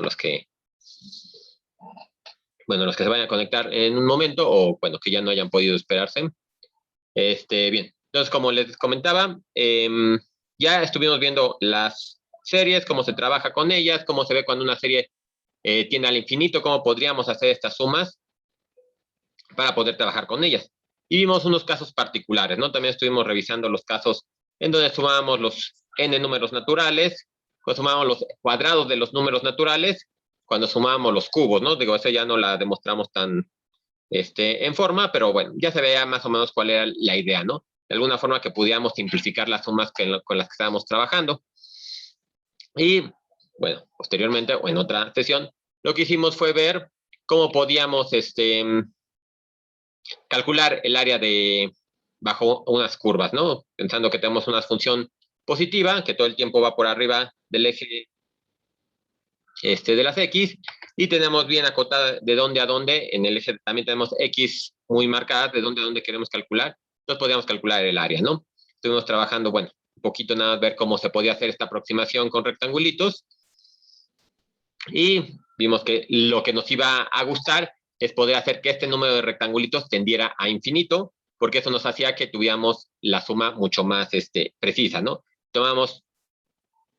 los que se vayan a conectar en un momento o, bueno, que ya no hayan podido esperarse. Bien, entonces, como les comentaba, ya estuvimos viendo las series, cómo se trabaja con ellas, cómo se ve cuando una serie tiende al infinito, cómo podríamos hacer estas sumas para poder trabajar con ellas. Y vimos unos casos particulares, ¿no? También estuvimos revisando los casos en donde sumábamos los n números naturales, cuando sumábamos los cuadrados de los números naturales, cuando sumábamos los cubos, ¿no? Digo, esa ya no la demostramos tan en forma, pero bueno, ya se veía más o menos cuál era la idea, ¿no? De alguna forma que pudiéramos simplificar las sumas con las que estábamos trabajando. Y, bueno, posteriormente, o en otra sesión, lo que hicimos fue ver cómo podíamos, calcular el área bajo unas curvas, ¿no? Pensando que tenemos una función positiva, que todo el tiempo va por arriba del eje de las X, y tenemos bien acotada de dónde a dónde, en el eje también tenemos X muy marcadas, de dónde a dónde queremos calcular, entonces podíamos calcular el área, ¿no? Estuvimos trabajando, bueno, un poquito nada más ver cómo se podía hacer esta aproximación con rectangulitos, y vimos que lo que nos iba a gustar es poder hacer que este número de rectangulitos tendiera a infinito, porque eso nos hacía que tuviéramos la suma mucho más precisa, ¿no? Tomamos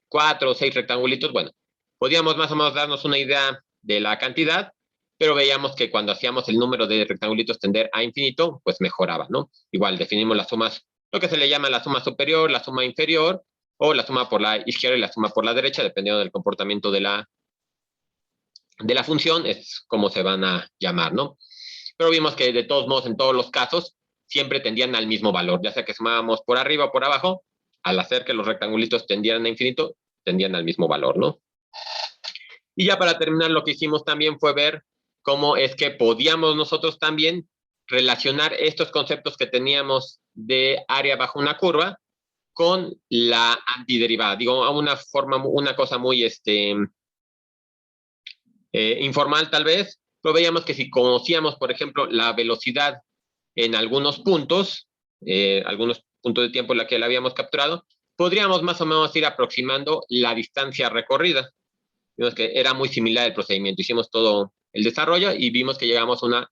4 o 6 rectangulitos, bueno, podíamos más o menos darnos una idea de la cantidad, pero veíamos que cuando hacíamos el número de rectangulitos tender a infinito, pues mejoraba, ¿no? Igual definimos las sumas, lo que se le llama la suma superior, la suma inferior, o la suma por la izquierda y la suma por la derecha, dependiendo del comportamiento de la función, es como se van a llamar, ¿no? Pero vimos que de todos modos, en todos los casos, siempre tendían al mismo valor, ya sea que sumábamos por arriba o por abajo, al hacer que los rectangulitos tendieran a infinito, tendían al mismo valor, ¿no? Y ya para terminar, lo que hicimos también fue ver cómo es que podíamos nosotros también relacionar estos conceptos que teníamos de área bajo una curva con la antiderivada. Digo, a una cosa muy informal tal vez, pero veíamos que si conocíamos, por ejemplo, la velocidad en algunos puntos de tiempo en la que la habíamos capturado, podríamos más o menos ir aproximando la distancia recorrida. Vimos que era muy similar el procedimiento. Hicimos todo el desarrollo y vimos que llegamos a una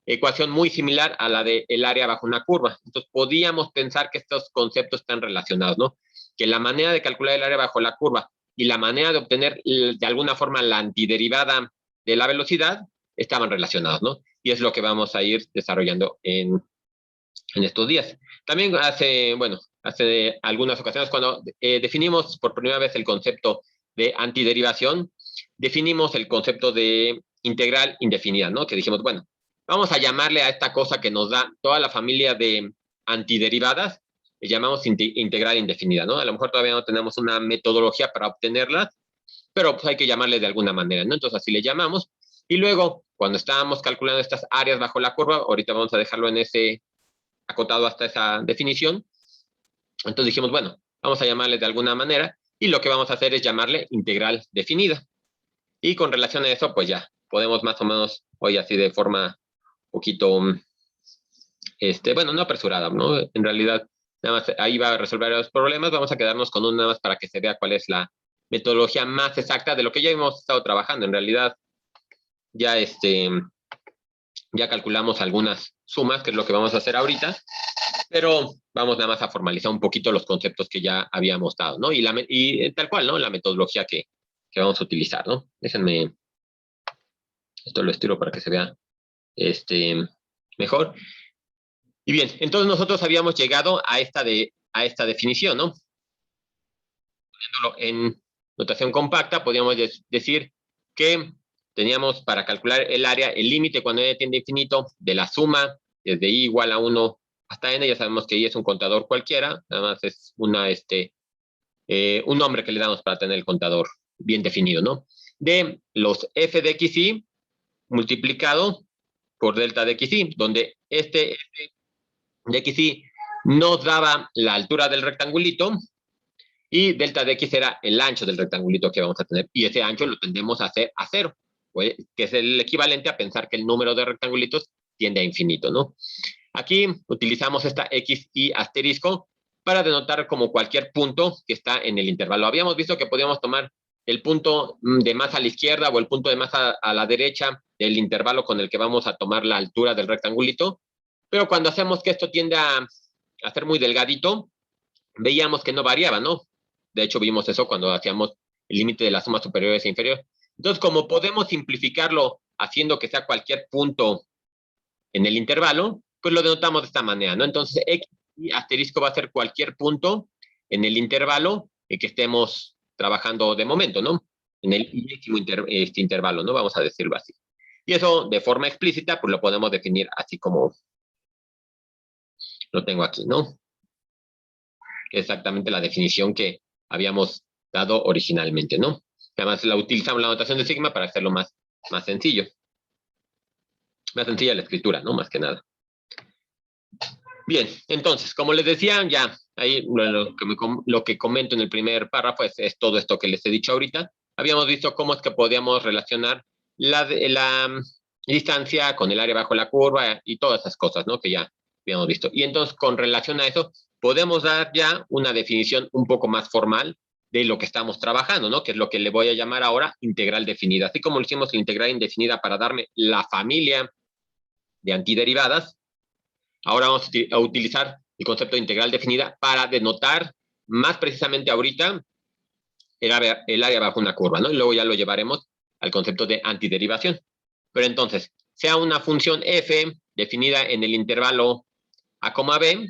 ecuación muy similar a la del área bajo una curva. Entonces, podíamos pensar que estos conceptos están relacionados, ¿no? Que la manera de calcular el área bajo la curva y la manera de obtener de alguna forma la antiderivada de la velocidad estaban relacionados, ¿no? Y es lo que vamos a ir desarrollando en estos días. También hace algunas ocasiones, cuando definimos por primera vez el concepto de antiderivación, definimos el concepto de integral indefinida, ¿no? Que dijimos, bueno, vamos a llamarle a esta cosa que nos da toda la familia de antiderivadas, le llamamos integral indefinida, ¿no? A lo mejor todavía no tenemos una metodología para obtenerlas, pero pues hay que llamarle de alguna manera, ¿no? Entonces así le llamamos. Y luego, cuando estábamos calculando estas áreas bajo la curva, ahorita vamos a dejarlo en ese acotado hasta esa definición, entonces dijimos, bueno, vamos a llamarle de alguna manera, y lo que vamos a hacer es llamarle integral definida. Y con relación a eso, pues ya, podemos más o menos, hoy así de forma un poquito, bueno, no apresurada, ¿no? En realidad, nada más ahí va a resolver los problemas, vamos a quedarnos con nada más para que se vea cuál es la metodología más exacta de lo que ya hemos estado trabajando. En realidad, ya ya calculamos algunas sumas, que es lo que vamos a hacer ahorita, pero vamos nada más a formalizar un poquito los conceptos que ya habíamos dado, ¿no? Y tal cual, ¿no? La metodología que vamos a utilizar, ¿no? Déjenme, esto lo estiro para que se vea mejor. Y bien, entonces nosotros habíamos llegado a esta definición, ¿no? Poniéndolo en notación compacta, podríamos decir que teníamos para calcular el área, el límite cuando n tiende a infinito de la suma desde i igual a 1 hasta n. Ya sabemos que i es un contador cualquiera, nada más es un nombre que le damos para tener el contador bien definido, ¿no? De los f de xi multiplicado por delta de xi, donde f de xi nos daba la altura del rectangulito y delta de x era el ancho del rectangulito que vamos a tener, y ese ancho lo tendemos a hacer a 0, pues, que es el equivalente a pensar que el número de rectangulitos tiende a infinito, ¿no? Aquí utilizamos esta x y asterisco para denotar como cualquier punto que está en el intervalo. Habíamos visto que podíamos tomar el punto de más a la izquierda o el punto de más a la derecha del intervalo con el que vamos a tomar la altura del rectangulito, pero cuando hacemos que esto tiende a ser muy delgadito, veíamos que no variaba, ¿no? De hecho, vimos eso cuando hacíamos el límite de las sumas superiores e inferiores. Entonces, como podemos simplificarlo haciendo que sea cualquier punto en el intervalo, pues lo denotamos de esta manera, ¿no? Entonces, X y asterisco va a ser cualquier punto en el intervalo en que estemos trabajando de momento, ¿no? En el décimo intervalo, ¿no? Vamos a decirlo así. Y eso, de forma explícita, pues lo podemos definir así como lo tengo aquí, ¿no? Exactamente la definición que habíamos dado originalmente, ¿no? Además, utilizamos la notación de sigma para hacerlo más sencillo. Más sencilla la escritura, ¿no? Más que nada. Bien, entonces, como les decía, ya ahí lo que comento en el primer párrafo es todo esto que les he dicho ahorita. Habíamos visto cómo es que podíamos relacionar la distancia con el área bajo la curva y todas esas cosas, ¿no? Que ya habíamos visto. Y entonces, con relación a eso, podemos dar ya una definición un poco más formal de lo que estamos trabajando, ¿no? Que es lo que le voy a llamar ahora integral definida. Así como lo hicimos la integral indefinida para darme la familia de antiderivadas, ahora vamos a utilizar el concepto de integral definida para denotar más precisamente ahorita el área bajo una curva, ¿no? Y luego ya lo llevaremos al concepto de antiderivación. Pero entonces, sea una función f definida en el intervalo a, b,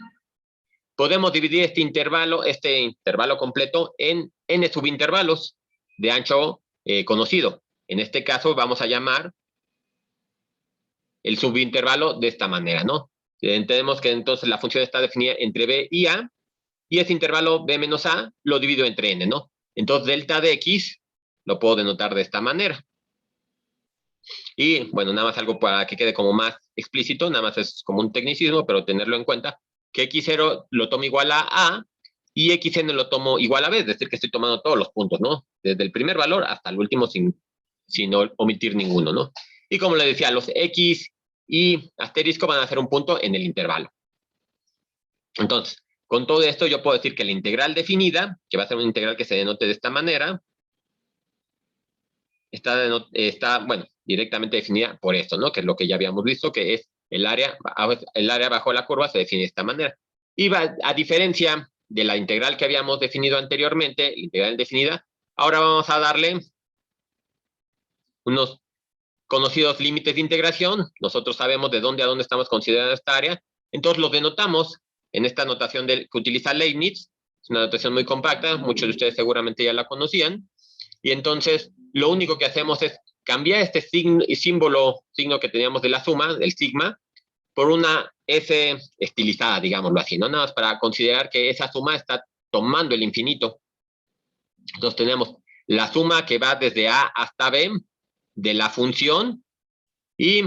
podemos dividir este intervalo completo en n subintervalos de ancho conocido. En este caso vamos a llamar el subintervalo de esta manera, ¿no? Entendemos que entonces la función está definida entre b y a, y ese intervalo b menos a lo divido entre n, ¿no? Entonces delta de x lo puedo denotar de esta manera. Y bueno, nada más algo para que quede como más explícito, nada más es como un tecnicismo, pero tenerlo en cuenta, que x0 lo tomo igual a y xn lo tomo igual a b, es decir, que estoy tomando todos los puntos, ¿no? Desde el primer valor hasta el último sin omitir ninguno, ¿no? Y como le decía, los x y asterisco van a ser un punto en el intervalo. Entonces, con todo esto yo puedo decir que la integral definida, que va a ser una integral que se denote de esta manera, está bueno, directamente definida por esto, ¿no? Que es lo que ya habíamos visto, que es el área bajo la curva se define de esta manera. Y a diferencia de la integral que habíamos definido anteriormente, la integral definida, ahora vamos a darle unos conocidos límites de integración. Nosotros sabemos de dónde a dónde estamos considerando esta área. Entonces los denotamos en esta notación que utiliza Leibniz. Es una notación muy compacta, muchos de ustedes seguramente ya la conocían. Y entonces lo único que hacemos es cambiar este signo que teníamos de la suma, del sigma, por una S estilizada, digámoslo así, ¿no? Nada más para considerar que esa suma está tomando el infinito. Entonces tenemos la suma que va desde A hasta B de la función, y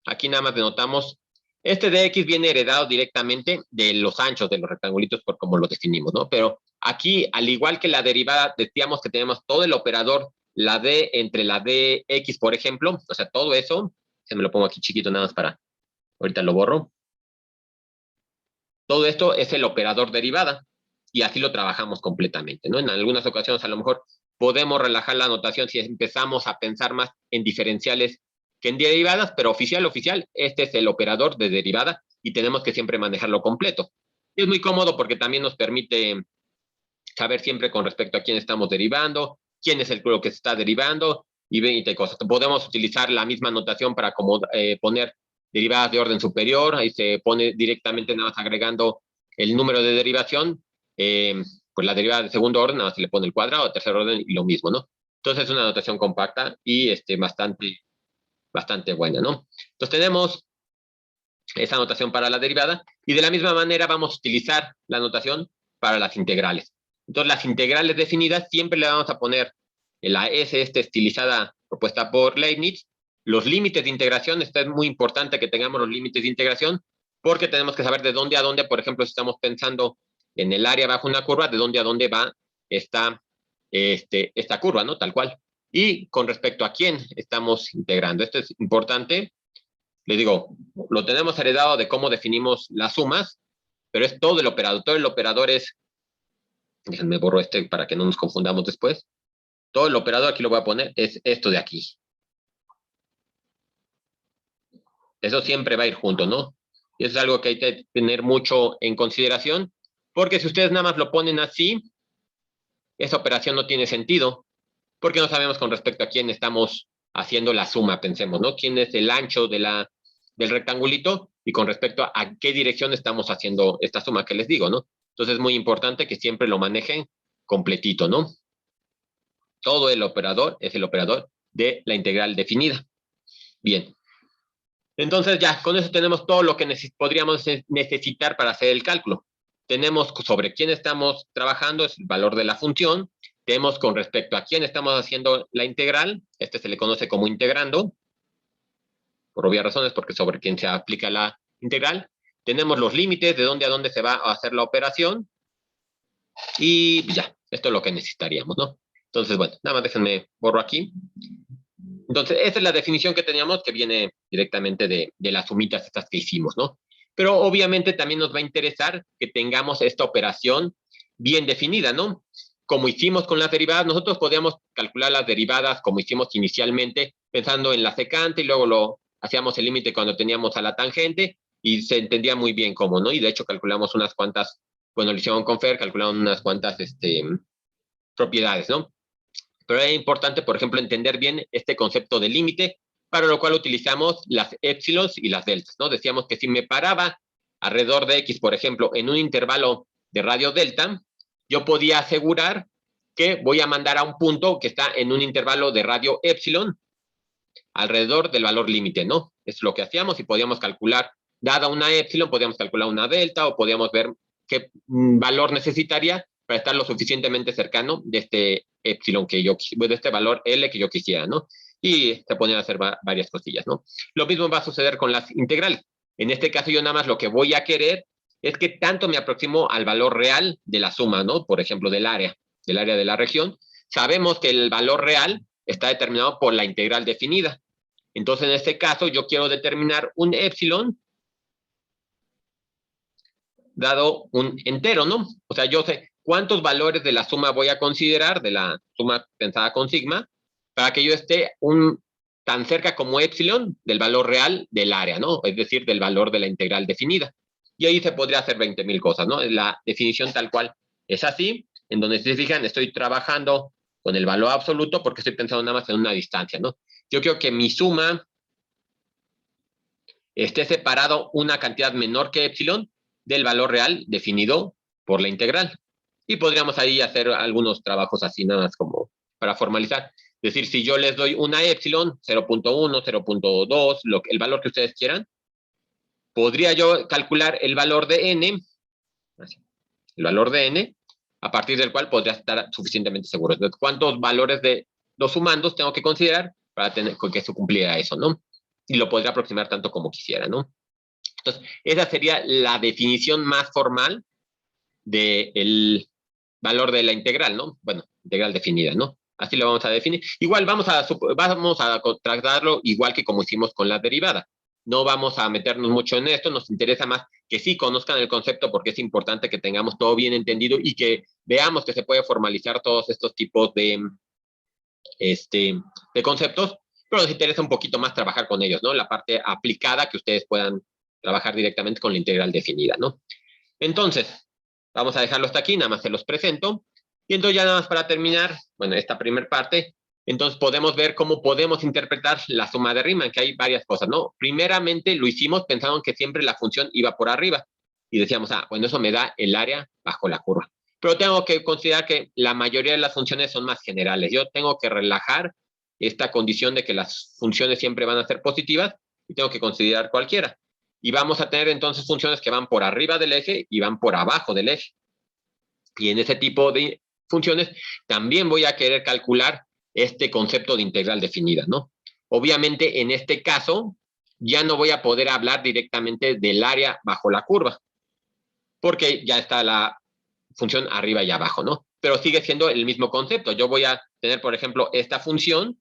aquí nada más denotamos, este de x viene heredado directamente de los anchos de los rectangulitos por como lo definimos, ¿no? Pero aquí, al igual que la derivada, decíamos que tenemos todo el operador, la d entre la dx, por ejemplo, o sea, todo eso, se me lo pongo aquí chiquito nada más para, ahorita lo borro. Todo esto es el operador derivada, y así lo trabajamos completamente, ¿no? En algunas ocasiones a lo mejor podemos relajar la notación si empezamos a pensar más en diferenciales que en derivadas, pero oficial, este es el operador de derivada y tenemos que siempre manejarlo completo. Y es muy cómodo porque también nos permite saber siempre con respecto a quién estamos derivando, quién es lo que se está derivando y 20 cosas. Podemos utilizar la misma notación para poner derivadas de orden superior, ahí se pone directamente nada más agregando el número de derivación, pues la derivada de segundo orden nada más se le pone el cuadrado, tercer orden y lo mismo, ¿no? Entonces es una notación compacta y bastante buena, ¿no? Entonces tenemos esa notación para la derivada y de la misma manera vamos a utilizar la notación para las integrales. Entonces las integrales definidas siempre le vamos a poner la S estilizada propuesta por Leibniz. Los límites de integración, esto es muy importante que tengamos los límites de integración porque tenemos que saber de dónde a dónde, por ejemplo, si estamos pensando en el área bajo una curva, de dónde a dónde va esta curva, ¿no? Tal cual. Y con respecto a quién estamos integrando. Esto es importante. Les digo, lo tenemos heredado de cómo definimos las sumas, pero es todo el operador. Todo el operador es, déjenme borro para que no nos confundamos después. todo el operador, aquí lo voy a poner, es esto de aquí. Eso siempre va a ir junto, ¿no? Y eso es algo que hay que tener mucho en consideración, porque si ustedes nada más lo ponen así, esa operación no tiene sentido, porque no sabemos con respecto a quién estamos haciendo la suma, pensemos, ¿no? ¿Quién es el ancho del rectangulito y con respecto a qué dirección estamos haciendo esta suma que les digo, ¿no? Entonces es muy importante que siempre lo manejen completito, ¿no? Todo el operador es el operador de la integral definida. Bien. Entonces ya, con eso tenemos todo lo que podríamos necesitar para hacer el cálculo. Tenemos sobre quién estamos trabajando, es el valor de la función. Tenemos con respecto a quién estamos haciendo la integral. Este se le conoce como integrando, por obvias razones, porque sobre quién se aplica la integral. Tenemos los límites de dónde a dónde se va a hacer la operación. Y ya, esto es lo que necesitaríamos, ¿no? Entonces, bueno, nada más déjenme borro aquí. Entonces, esa es la definición que teníamos, que viene directamente de las sumitas estas que hicimos, ¿no? Pero obviamente también nos va a interesar que tengamos esta operación bien definida, ¿no? Como hicimos con las derivadas, nosotros podíamos calcular las derivadas como hicimos inicialmente, pensando en la secante, y luego lo hacíamos el límite cuando teníamos a la tangente, y se entendía muy bien cómo, ¿no? Y de hecho calculamos unas cuantas, bueno, lo hicieron con Fer, calcularon unas cuantas propiedades, ¿no? Pero es importante, por ejemplo, entender bien este concepto de límite, para lo cual utilizamos las épsilos y las deltas, ¿no? Decíamos que si me paraba alrededor de X, por ejemplo, en un intervalo de radio delta, yo podía asegurar que voy a mandar a un punto que está en un intervalo de radio épsilon alrededor del valor límite, ¿no? Es lo que hacíamos y podíamos calcular, dada una épsilon, podíamos calcular una delta o podíamos ver qué valor necesitaría para estar lo suficientemente cercano de este épsilon que yo, de este valor L que yo quisiera, ¿no? Y se ponen a hacer varias cosillas, ¿no? Lo mismo va a suceder con las integrales. En este caso yo nada más lo que voy a querer es que tanto me aproximo al valor real de la suma, ¿no? Por ejemplo, del área de la región. Sabemos que el valor real está determinado por la integral definida. Entonces, en este caso, yo quiero determinar un épsilon dado un entero, ¿no? O sea, yo sé cuántos valores de la suma voy a considerar, de la suma pensada con sigma, para que yo esté tan cerca como épsilon del valor real del área, ¿no? Es decir, del valor de la integral definida. Y ahí se podría hacer 20.000 cosas, ¿no? La definición tal cual es así, en donde, si se fijan, estoy trabajando con el valor absoluto porque estoy pensando nada más en una distancia, ¿no? Yo quiero que mi suma esté separado una cantidad menor que épsilon del valor real definido por la integral. Y podríamos ahí hacer algunos trabajos así, nada más como para formalizar. Es decir, si yo les doy una épsilon, 0.1, 0.2, el valor que ustedes quieran, podría yo calcular el valor de n, el valor de n, a partir del cual podría estar suficientemente seguro. Entonces, ¿cuántos valores de los sumandos tengo que considerar para tener que se cumpliera eso, ¿no? Y lo podría aproximar tanto como quisiera, ¿no? Entonces, esa sería la definición más formal del valor de la integral, ¿no? Bueno, integral definida, ¿no? Así lo vamos a definir. Igual vamos a tratarlo igual que como hicimos con la derivada. No vamos a meternos mucho en esto, nos interesa más que sí conozcan el concepto porque es importante que tengamos todo bien entendido y que veamos que se puede formalizar todos estos tipos de conceptos, pero nos interesa un poquito más trabajar con ellos, ¿no? La parte aplicada que ustedes puedan trabajar directamente con la integral definida, ¿no? Entonces, vamos a dejarlo hasta aquí, nada más se los presento. Y entonces ya nada más para terminar, bueno, esta primera parte, entonces podemos ver cómo podemos interpretar la suma de Riemann, que hay varias cosas, ¿no? Primeramente lo hicimos pensando que siempre la función iba por arriba. Y decíamos, bueno, eso me da el área bajo la curva. Pero tengo que considerar que la mayoría de las funciones son más generales. Yo tengo que relajar esta condición de que las funciones siempre van a ser positivas y tengo que considerar cualquiera. Y vamos a tener entonces funciones que van por arriba del eje y van por abajo del eje. Y en ese tipo de funciones también voy a querer calcular este concepto de integral definida, ¿no? Obviamente, en este caso, ya no voy a poder hablar directamente del área bajo la curva, porque ya está la función arriba y abajo, ¿no? Pero sigue siendo el mismo concepto. Yo voy a tener, por ejemplo, esta función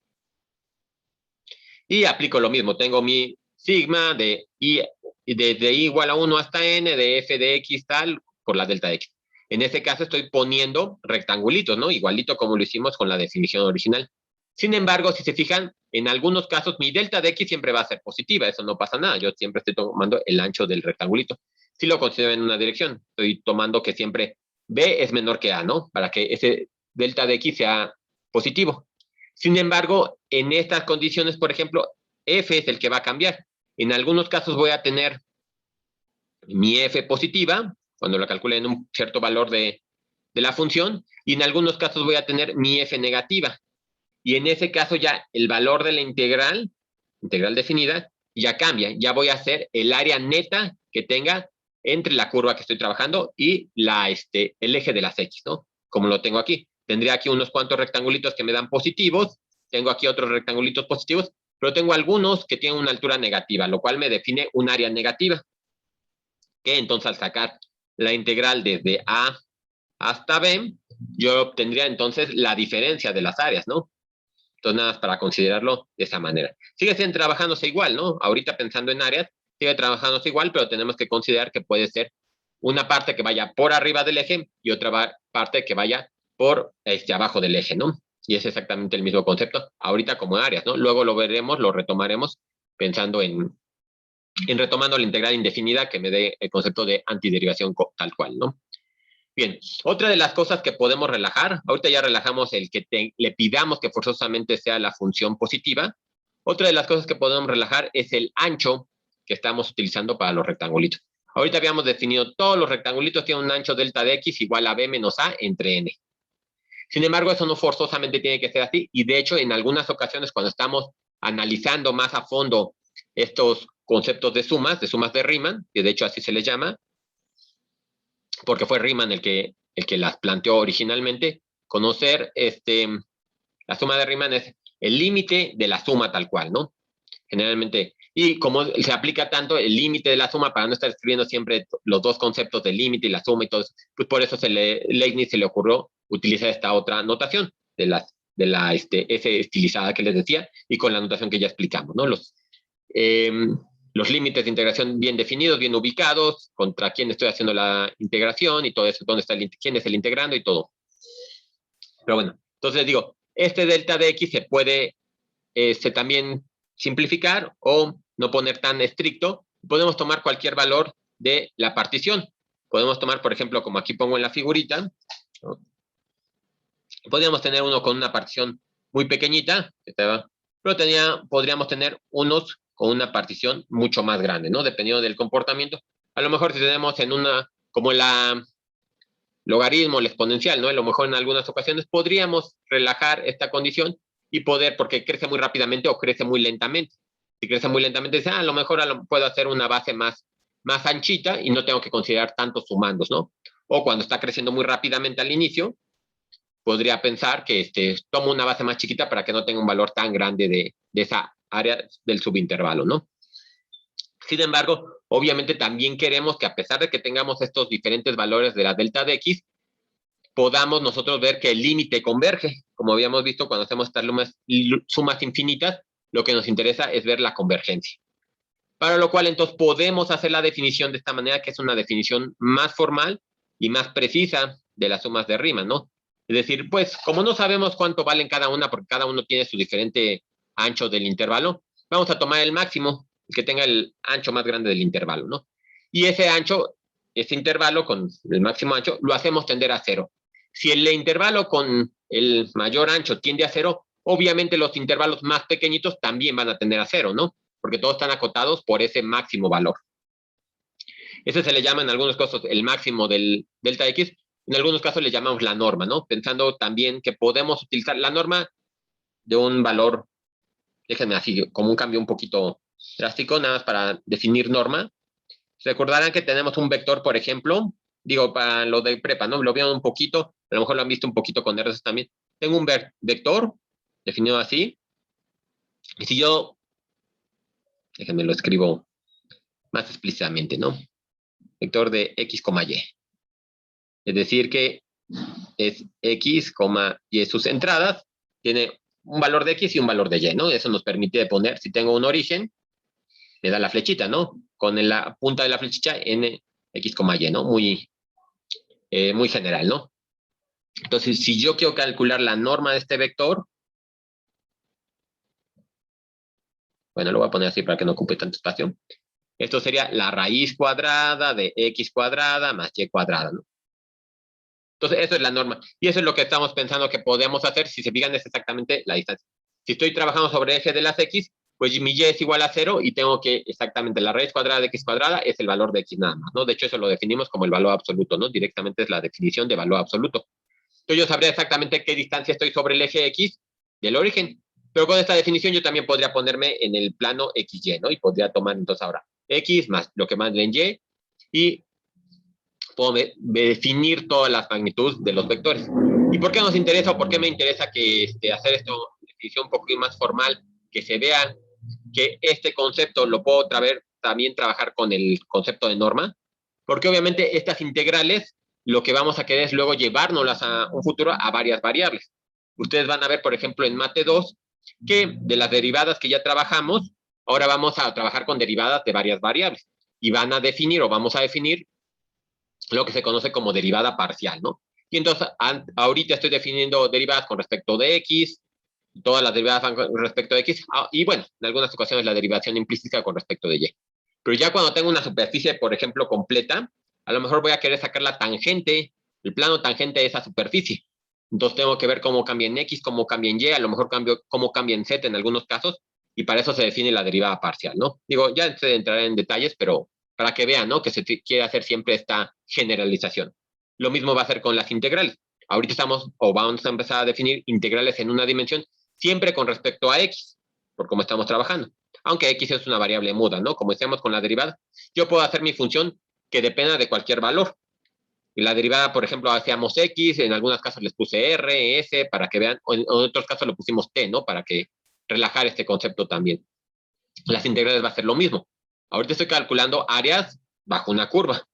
y aplico lo mismo. Tengo mi sigma de i, desde i igual a 1 hasta n, de f de x tal, por la delta x. En ese caso estoy poniendo rectangulitos, ¿no? Igualito como lo hicimos con la definición original. Sin embargo, si se fijan, en algunos casos mi delta de x siempre va a ser positiva, eso no pasa nada, yo siempre estoy tomando el ancho del rectangulito. Si lo considero en una dirección, estoy tomando que siempre b es menor que a, ¿no? Para que ese delta de x sea positivo. Sin embargo, en estas condiciones, por ejemplo, f es el que va a cambiar. En algunos casos voy a tener mi f positiva, cuando la calcule en un cierto valor de la función, y en algunos casos voy a tener mi f negativa. Y en ese caso ya el valor de la integral definida, ya cambia. Ya voy a hacer el área neta que tenga entre la curva que estoy trabajando y el eje de las x, ¿no? Como lo tengo aquí. Tendría aquí unos cuantos rectangulitos que me dan positivos, tengo aquí otros rectangulitos positivos, pero tengo algunos que tienen una altura negativa, lo cual me define un área negativa. Que entonces al sacar la integral desde a hasta b, yo obtendría entonces la diferencia de las áreas, ¿no? Entonces, nada más para considerarlo de esa manera. Sigue trabajándose igual, ¿no? Ahorita pensando en áreas, sigue trabajándose igual, pero tenemos que considerar que puede ser una parte que vaya por arriba del eje y otra parte que vaya por abajo del eje, ¿no? Y es exactamente el mismo concepto ahorita como áreas, ¿no? Luego lo veremos, lo retomaremos pensando en retomando la integral indefinida que me dé el concepto de antiderivación tal cual, ¿no? Bien, otra de las cosas que podemos relajar, ahorita ya relajamos el que le pidamos que forzosamente sea la función positiva. Otra de las cosas que podemos relajar es el ancho que estamos utilizando para los rectangulitos. Ahorita habíamos definido todos los rectangulitos tienen un ancho delta de x igual a b menos a entre n. Sin embargo, eso no forzosamente tiene que ser así, y de hecho, en algunas ocasiones, cuando estamos analizando más a fondo estos conceptos de sumas de Riemann, que de hecho así se les llama, porque fue Riemann el que las planteó originalmente, conocer la suma de Riemann es el límite de la suma tal cual, ¿no? Generalmente, y como se aplica tanto el límite de la suma para no estar escribiendo siempre los dos conceptos del límite y la suma y todo eso, pues por eso Leibniz se le ocurrió utilizar esta otra notación de la S estilizada que les decía y con la notación que ya explicamos, ¿no? Los límites de integración bien definidos, bien ubicados, contra quién estoy haciendo la integración y todo eso, dónde está quién es el integrando y todo. Pero bueno, entonces digo, delta de x se puede también simplificar o no poner tan estricto. Podemos tomar cualquier valor de la partición. Podemos tomar, por ejemplo, como aquí pongo en la figurita, ¿no? Podríamos tener uno con una partición muy pequeñita, pero podríamos tener unos con una partición mucho más grande, ¿no? Dependiendo del comportamiento. A lo mejor si tenemos en una, como la logaritmo, la exponencial, ¿no? A lo mejor en algunas ocasiones podríamos relajar esta condición y poder, porque crece muy rápidamente o crece muy lentamente. Si crece muy lentamente, dice, a lo mejor puedo hacer una base más anchita y no tengo que considerar tantos sumandos, ¿no? O cuando está creciendo muy rápidamente al inicio, podría pensar que tomo una base más chiquita para que no tenga un valor tan grande de esa área del subintervalo, ¿no? Sin embargo, obviamente también queremos que a pesar de que tengamos estos diferentes valores de la delta de x, podamos nosotros ver que el límite converge. Como habíamos visto cuando hacemos estas sumas infinitas, lo que nos interesa es ver la convergencia. Para lo cual, entonces, podemos hacer la definición de esta manera, que es una definición más formal y más precisa de las sumas de Riemann, ¿no? Es decir, pues, como no sabemos cuánto valen cada una, porque cada uno tiene su diferente ancho del intervalo, vamos a tomar el máximo, que tenga el ancho más grande del intervalo, ¿no? Y ese ancho, ese intervalo con el máximo ancho, lo hacemos tender a cero. Si el intervalo con el mayor ancho tiende a cero, obviamente los intervalos más pequeñitos también van a tender a cero, ¿no? Porque todos están acotados por ese máximo valor. Ese se le llama en algunos casos el máximo del delta X, en algunos casos le llamamos la norma, ¿no? Pensando también que podemos utilizar la norma de un valor, déjenme así, como un cambio un poquito drástico, nada más para definir norma. Recordarán que tenemos un vector, por ejemplo, digo, para lo de prepa, ¿no? Lo vieron un poquito, a lo mejor lo han visto un poquito con RS también. Tengo un vector definido así, y si yo, déjenme lo escribo más explícitamente, ¿no? Vector de x, y. Es decir que es x, y sus entradas, tiene un valor de x y un valor de y, ¿no? Eso nos permite poner, si tengo un origen, me da la flechita, ¿no? Con la punta de la flechita en x, y, ¿no? Muy muy general, ¿no? Entonces, si yo quiero calcular la norma de este vector, bueno, lo voy a poner así para que no ocupe tanto espacio. Esto sería la raíz cuadrada de x cuadrada más y cuadrada, ¿no? Entonces, eso es la norma. Y eso es lo que estamos pensando que podemos hacer. Si se fijan, es exactamente la distancia. Si estoy trabajando sobre el eje de las x, pues mi y es igual a 0 y tengo que exactamente la raíz cuadrada de x cuadrada es el valor de x nada más, ¿no? De hecho, eso lo definimos como el valor absoluto, ¿no? Directamente es la definición de valor absoluto. Entonces, yo sabría exactamente qué distancia estoy sobre el eje x del origen. Pero con esta definición yo también podría ponerme en el plano XY, ¿no? Y podría tomar entonces ahora x más lo que manda en y y puedo definir todas las magnitudes de los vectores. ¿Y por qué nos interesa o por qué me interesa que hacer esto definición un poco más formal, que se vea que este concepto lo puedo también trabajar con el concepto de norma? Porque obviamente estas integrales lo que vamos a querer es luego llevárnoslas a un futuro a varias variables. Ustedes van a ver, por ejemplo, en Mate 2, que de las derivadas que ya trabajamos, ahora vamos a trabajar con derivadas de varias variables. Y van a definir o vamos a definir lo que se conoce como derivada parcial, ¿no? Y entonces, ahorita estoy definiendo derivadas con respecto de x, todas las derivadas con respecto de x, y bueno, en algunas ocasiones la derivación implícita con respecto de y. Pero ya cuando tengo una superficie, por ejemplo, completa, a lo mejor voy a querer sacar la tangente, el plano tangente de esa superficie. Entonces tengo que ver cómo cambia en x, cómo cambia en y, a lo mejor cómo cambia en z en algunos casos, y para eso se define la derivada parcial, ¿no? Digo, ya se entrará en detalles, pero para que vean, ¿no? Que se quiere hacer siempre esta generalización. Lo mismo va a ser con las integrales. Ahorita estamos, o vamos a empezar a definir integrales en una dimensión, siempre con respecto a x, por cómo estamos trabajando. Aunque x es una variable muda, ¿no? Como decíamos con la derivada, yo puedo hacer mi función que dependa de cualquier valor. Y la derivada, por ejemplo, hacíamos x, en algunos casos les puse r, s, para que vean, o en otros casos le pusimos t, ¿no? Para que relajar este concepto también. Las integrales va a ser lo mismo. Ahorita estoy calculando áreas bajo una curva.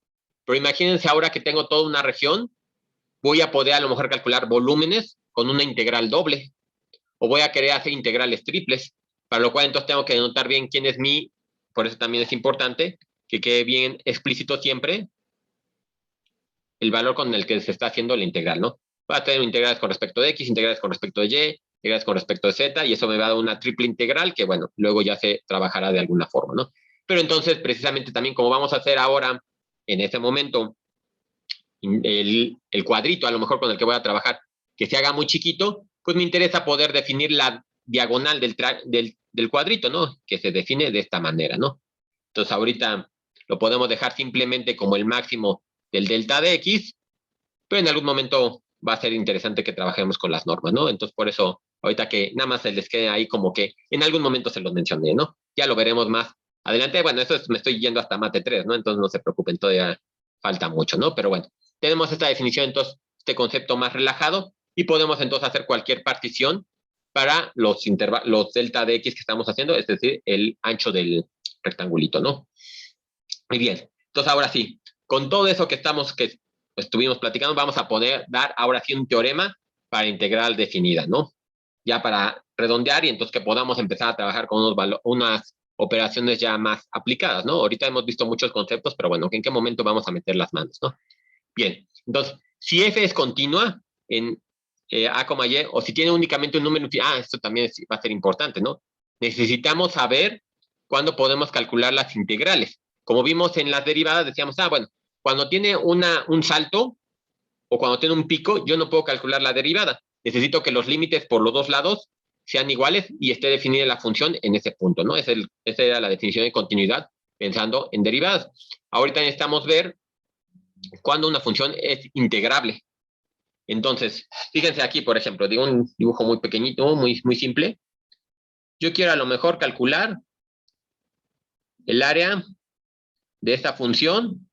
Pero imagínense ahora que tengo toda una región, voy a poder a lo mejor calcular volúmenes con una integral doble. O voy a querer hacer integrales triples. Para lo cual entonces tengo que denotar bien quién es mi, por eso también es importante que quede bien explícito siempre el valor con el que se está haciendo la integral, ¿no? Va a tener integrales con respecto de x, integrales con respecto de y, integrales con respecto de z, y eso me va a dar una triple integral que, bueno, luego ya se trabajará de alguna forma, ¿no? Pero entonces, precisamente también como vamos a hacer ahora, en este momento, el cuadrito a lo mejor con el que voy a trabajar, que se haga muy chiquito, pues me interesa poder definir la diagonal del cuadrito, ¿no? Que se define de esta manera, ¿no? Entonces ahorita lo podemos dejar simplemente como el máximo del delta de x, pero en algún momento va a ser interesante que trabajemos con las normas, ¿no? Entonces por eso ahorita que nada más se les quede ahí como que en algún momento se los mencioné, ¿no? Ya lo veremos más adelante. Bueno, eso es, me estoy yendo hasta Mate 3, ¿no? Entonces no se preocupen, todavía falta mucho, ¿no? Pero bueno, tenemos esta definición, entonces, este concepto más relajado y podemos entonces hacer cualquier partición para los delta de x que estamos haciendo, es decir, el ancho del rectangulito, ¿no? Muy bien. Entonces, ahora sí, con todo eso que estuvimos platicando, vamos a poder dar ahora sí un teorema para integral definida, ¿no? Ya para redondear y entonces que podamos empezar a trabajar con unas operaciones ya más aplicadas, ¿no? Ahorita hemos visto muchos conceptos, pero bueno, ¿en qué momento vamos a meter las manos, no? Bien, entonces, si f es continua en a, y, o si tiene únicamente un número, esto también va a ser importante, ¿no? Necesitamos saber cuándo podemos calcular las integrales. Como vimos en las derivadas, decíamos, bueno, cuando tiene un salto o cuando tiene un pico, yo no puedo calcular la derivada. Necesito que los límites por los dos lados sean iguales y esté definida la función en ese punto, ¿no? Esa era la definición de continuidad pensando en derivadas. Ahorita necesitamos ver cuando una función es integrable. Entonces, fíjense aquí, por ejemplo, digo un dibujo muy pequeñito, muy, muy simple. Yo quiero a lo mejor calcular el área de esta función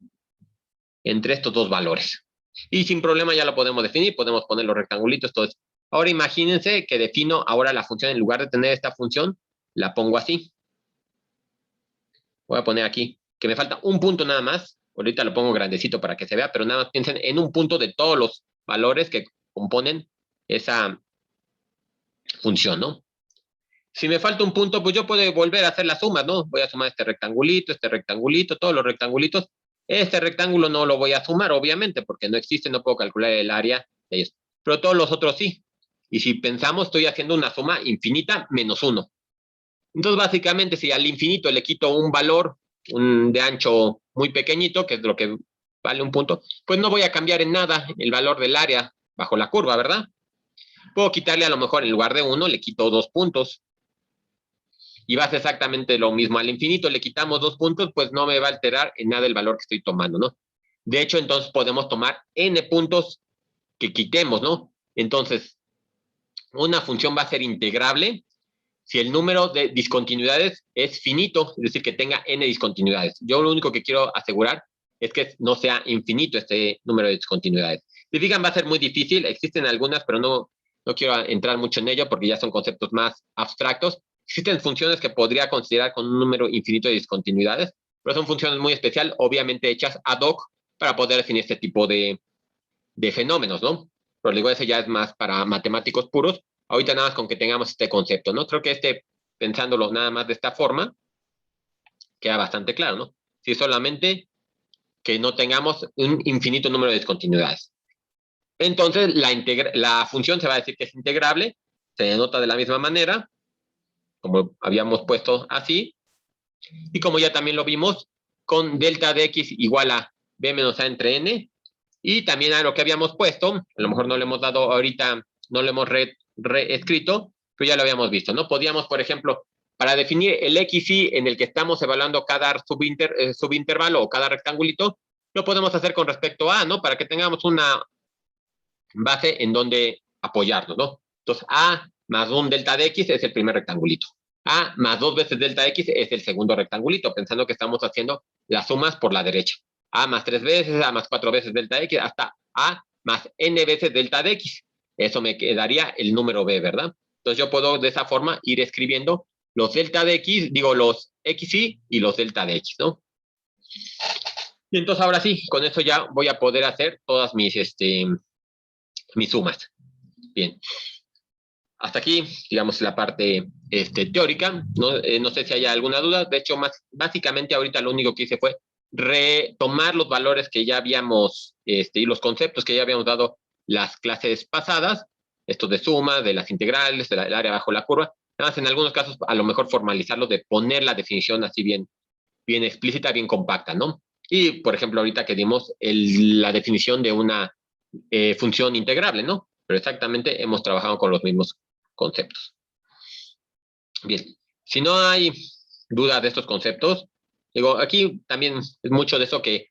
entre estos dos valores. Y sin problema ya lo podemos definir, podemos poner los rectangulitos, todo eso. Ahora imagínense que defino ahora la función, en lugar de tener esta función, la pongo así. Voy a poner aquí, que me falta un punto nada más. Ahorita lo pongo grandecito para que se vea, pero nada más piensen en un punto de todos los valores que componen esa función, ¿no? Si me falta un punto, pues yo puedo volver a hacer las sumas, ¿no? Voy a sumar este rectangulito, todos los rectangulitos, Este rectángulo no lo voy a sumar, obviamente, porque no existe, no puedo calcular el área de ellos. Pero todos los otros sí. Y si pensamos, estoy haciendo una suma infinita menos 1. Entonces, básicamente, si al infinito le quito un valor de ancho muy pequeñito, que es lo que vale un punto, pues no voy a cambiar en nada el valor del área bajo la curva, ¿verdad? Puedo quitarle a lo mejor en lugar de 1, le quito 2 puntos. Y va a ser exactamente lo mismo. Al infinito le quitamos 2 puntos, pues no me va a alterar en nada el valor que estoy tomando, ¿no? De hecho, entonces podemos tomar n puntos que quitemos, ¿no? Entonces, una función va a ser integrable si el número de discontinuidades es finito, es decir, que tenga n discontinuidades. Yo lo único que quiero asegurar es que no sea infinito este número de discontinuidades. Si fijan, va a ser muy difícil, existen algunas, pero no quiero entrar mucho en ello porque ya son conceptos más abstractos. Existen funciones que podría considerar con un número infinito de discontinuidades, pero son funciones muy especiales, obviamente hechas ad hoc para poder definir este tipo de fenómenos, ¿no? Pero digo, ese ya es más para matemáticos puros. Ahorita nada más con que tengamos este concepto, ¿no? Creo que pensándolo nada más de esta forma, queda bastante claro, ¿no? Si solamente que no tengamos un infinito número de discontinuidades. Entonces, la función se va a decir que es integrable, se denota de la misma manera, como habíamos puesto así, y como ya también lo vimos, con delta de x igual a b menos a entre n, y también a lo que habíamos puesto, a lo mejor no le hemos dado ahorita, no lo hemos reescrito, pero ya lo habíamos visto, ¿no? Podíamos, por ejemplo, para definir el xy en el que estamos evaluando cada subintervalo o cada rectangulito, lo podemos hacer con respecto a, ¿no? Para que tengamos una base en donde apoyarnos, ¿no? Entonces, a más un delta de x es el primer rectangulito. A más 2 veces delta x es el segundo rectangulito, pensando que estamos haciendo las sumas por la derecha. A más 3 veces, a más 4 veces delta x, hasta a más n veces delta de x. Eso me quedaría el número b, ¿verdad? Entonces yo puedo de esa forma ir escribiendo los delta de x, digo los xy y los delta de x, ¿no? Y entonces ahora sí, con eso ya voy a poder hacer todas mis sumas. Bien. Hasta aquí, digamos, la parte teórica. No sé si hay alguna duda. De hecho, básicamente ahorita lo único que hice fue retomar los valores que ya habíamos, y los conceptos que ya habíamos dado las clases pasadas, estos de suma, de las integrales, del área bajo la curva. Nada más en algunos casos, a lo mejor formalizarlo de poner la definición así bien explícita, bien compacta, ¿no? Y, por ejemplo, ahorita que dimos la definición de una función integrable, ¿no? Pero exactamente hemos trabajado con los mismos conceptos. Bien, si no hay duda de estos conceptos, digo, aquí también es mucho de eso que,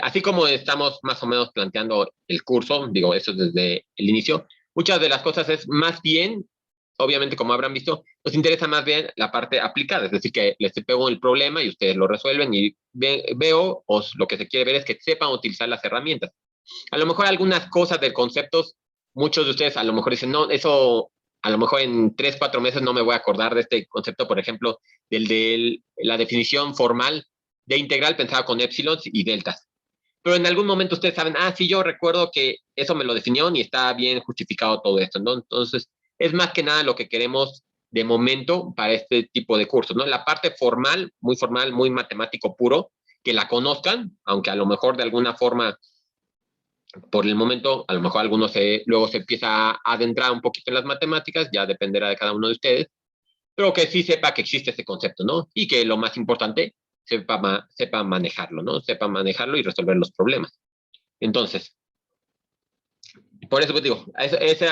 así como estamos más o menos planteando el curso, digo, eso desde el inicio, muchas de las cosas es más bien, obviamente como habrán visto, nos interesa más bien la parte aplicada, es decir, que les pego el problema y ustedes lo resuelven y veo, o lo que se quiere ver es que sepan utilizar las herramientas. A lo mejor algunas cosas de conceptos, muchos de ustedes a lo mejor dicen, no, eso a lo mejor en 3, 4 meses no me voy a acordar de este concepto, por ejemplo, del de la definición formal de integral pensada con épsilon y deltas. Pero en algún momento ustedes saben, sí, yo recuerdo que eso me lo definieron y está bien justificado todo esto, ¿no? Entonces, es más que nada lo que queremos de momento para este tipo de cursos, ¿no? La parte formal, muy matemático puro, que la conozcan, aunque a lo mejor de alguna forma por el momento, a lo mejor algunos luego se empieza a adentrar un poquito en las matemáticas, ya dependerá de cada uno de ustedes, pero que sí sepa que existe este concepto, ¿no? Y que lo más importante, sepa manejarlo, ¿no? Sepa manejarlo y resolver los problemas. Entonces, por eso pues digo,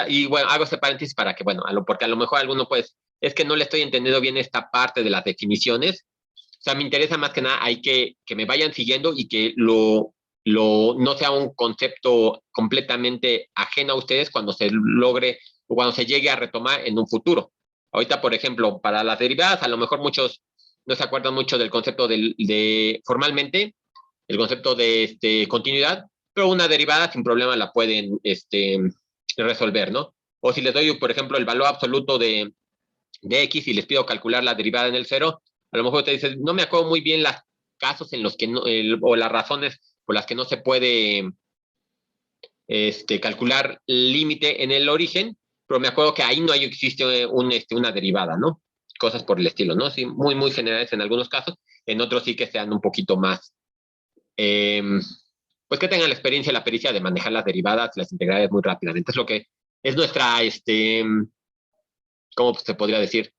y bueno, hago ese paréntesis para que, bueno, porque a lo mejor alguno pues, es que no le estoy entendiendo bien esta parte de las definiciones. O sea, me interesa más que nada hay que me vayan siguiendo y que no sea un concepto completamente ajeno a ustedes cuando se logre o cuando se llegue a retomar en un futuro. Ahorita, por ejemplo, para las derivadas, a lo mejor muchos no se acuerdan mucho del concepto formalmente, el concepto de continuidad, pero una derivada sin problema la pueden resolver, ¿no? O si les doy, por ejemplo, el valor absoluto de x y les pido calcular la derivada en el cero, a lo mejor te dices, no me acuerdo muy bien los casos en los que no, o las razones por las que no se puede calcular el límite en el origen, pero me acuerdo que ahí no existe una derivada, ¿no? Cosas por el estilo, ¿no? Sí, muy generales en algunos casos, en otros sí que sean un poquito más pues que tengan la experiencia y la pericia de manejar las derivadas, las integrales muy rápidamente. Es lo que es nuestra, ¿cómo se podría decir?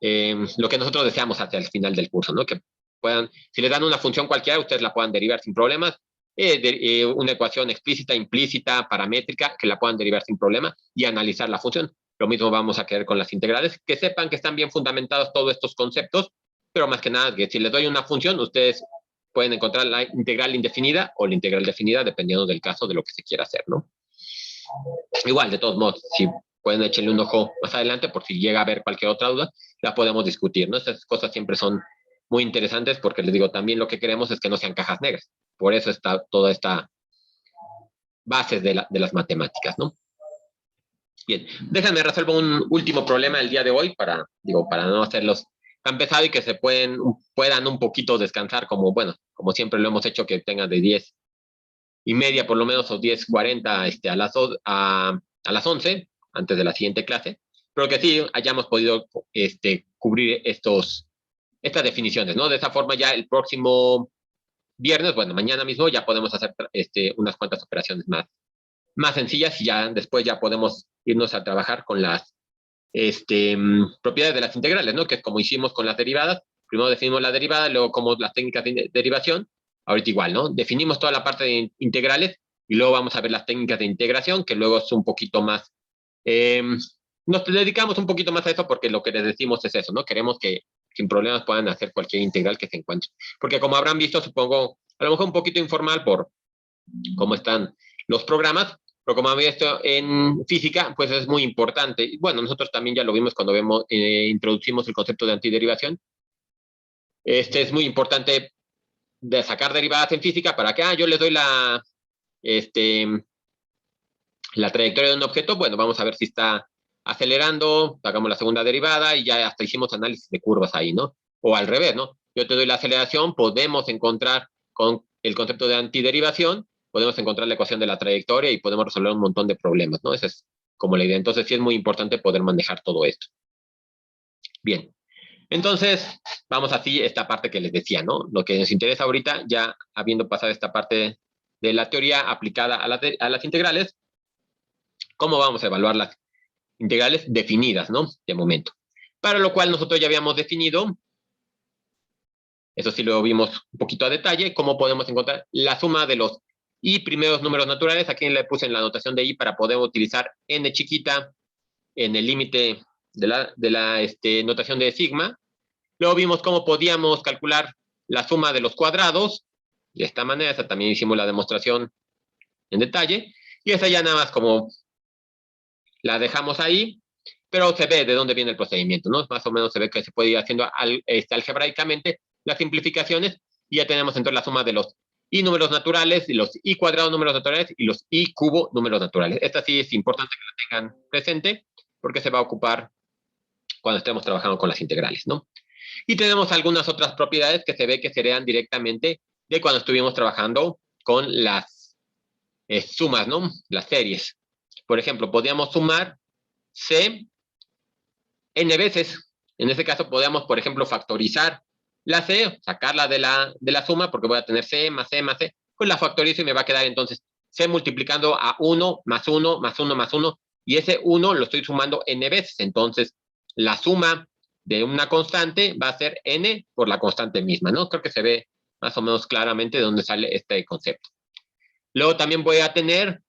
Lo que nosotros deseamos hacia el final del curso, ¿no? Que puedan, si les dan una función cualquiera, ustedes la puedan derivar sin problemas, una ecuación explícita, implícita, paramétrica, que la puedan derivar sin problema y analizar la función. Lo mismo vamos a querer con las integrales, que sepan que están bien fundamentados todos estos conceptos, pero más que nada, que si les doy una función, ustedes pueden encontrar la integral indefinida o la integral definida, dependiendo del caso de lo que se quiera hacer, ¿no? Igual, de todos modos, si pueden echarle un ojo más adelante por si llega a haber cualquier otra duda, la podemos discutir, ¿no? Estas cosas siempre son muy interesantes porque les digo, también lo que queremos es que no sean cajas negras. Por eso está toda esta base de las matemáticas, ¿no? Bien, déjenme resolver un último problema el día de hoy para no hacerlos tan pesado y que puedan un poquito descansar como, bueno, como siempre lo hemos hecho, que tengan de 10:30 por lo menos o 10:40 a las 11 antes de la siguiente clase, pero que sí hayamos podido cubrir estas definiciones, ¿no? De esa forma ya el próximo viernes, bueno, mañana mismo ya podemos hacer unas cuantas operaciones más sencillas y ya después ya podemos irnos a trabajar con las propiedades de las integrales, ¿no? Que es como hicimos con las derivadas. Primero definimos la derivada, luego como las técnicas de derivación. Ahorita igual, ¿no? Definimos toda la parte de integrales y luego vamos a ver las técnicas de integración, que luego es un poquito más... nos dedicamos un poquito más a eso porque lo que les decimos es eso, ¿no? Queremos que sin problemas puedan hacer cualquier integral que se encuentre. Porque como habrán visto, supongo, a lo mejor un poquito informal por cómo están los programas, pero como había visto en física, pues es muy importante. Bueno, nosotros también ya lo vimos cuando introducimos el concepto de antiderivación. Es muy importante de sacar derivadas en física para que, yo les doy la trayectoria de un objeto. Bueno, vamos a ver si está acelerando, hagamos la segunda derivada y ya hasta hicimos análisis de curvas ahí, ¿no? O al revés, ¿no? Yo te doy la aceleración, podemos encontrar con el concepto de antiderivación, podemos encontrar la ecuación de la trayectoria y podemos resolver un montón de problemas, ¿no? Esa es como la idea. Entonces sí es muy importante poder manejar todo esto. Bien. Entonces, vamos así esta parte que les decía, ¿no? Lo que nos interesa ahorita, ya habiendo pasado esta parte de la teoría aplicada a las integrales, ¿cómo vamos a evaluar las integrales definidas, ¿no? De momento. Para lo cual nosotros ya habíamos definido, eso sí lo vimos un poquito a detalle, cómo podemos encontrar la suma de los i primeros números naturales. Aquí le puse en la notación de i para poder utilizar n chiquita en el límite de la notación de sigma. Luego vimos cómo podíamos calcular la suma de los cuadrados. De esta manera, esa también hicimos la demostración en detalle. Y esa ya nada más como la dejamos ahí, pero se ve de dónde viene el procedimiento, ¿no? Más o menos se ve que se puede ir haciendo algebraicamente las simplificaciones y ya tenemos entonces la suma de los i números naturales, y los i cuadrados números naturales y los i cubo números naturales. Esta sí es importante que la tengan presente porque se va a ocupar cuando estemos trabajando con las integrales, ¿no? Y tenemos algunas otras propiedades que se ve que se heredan directamente de cuando estuvimos trabajando con las sumas, ¿no? Las series. Por ejemplo, podríamos sumar c n veces. En este caso podríamos, por ejemplo, factorizar la c, sacarla de la suma, porque voy a tener c más c más c. Pues la factorizo y me va a quedar entonces c multiplicando a 1 más 1 más 1 más 1. Y ese 1 lo estoy sumando n veces. Entonces, la suma de una constante va a ser n por la constante misma, ¿no? Creo que se ve más o menos claramente de dónde sale este concepto. Luego también voy a tener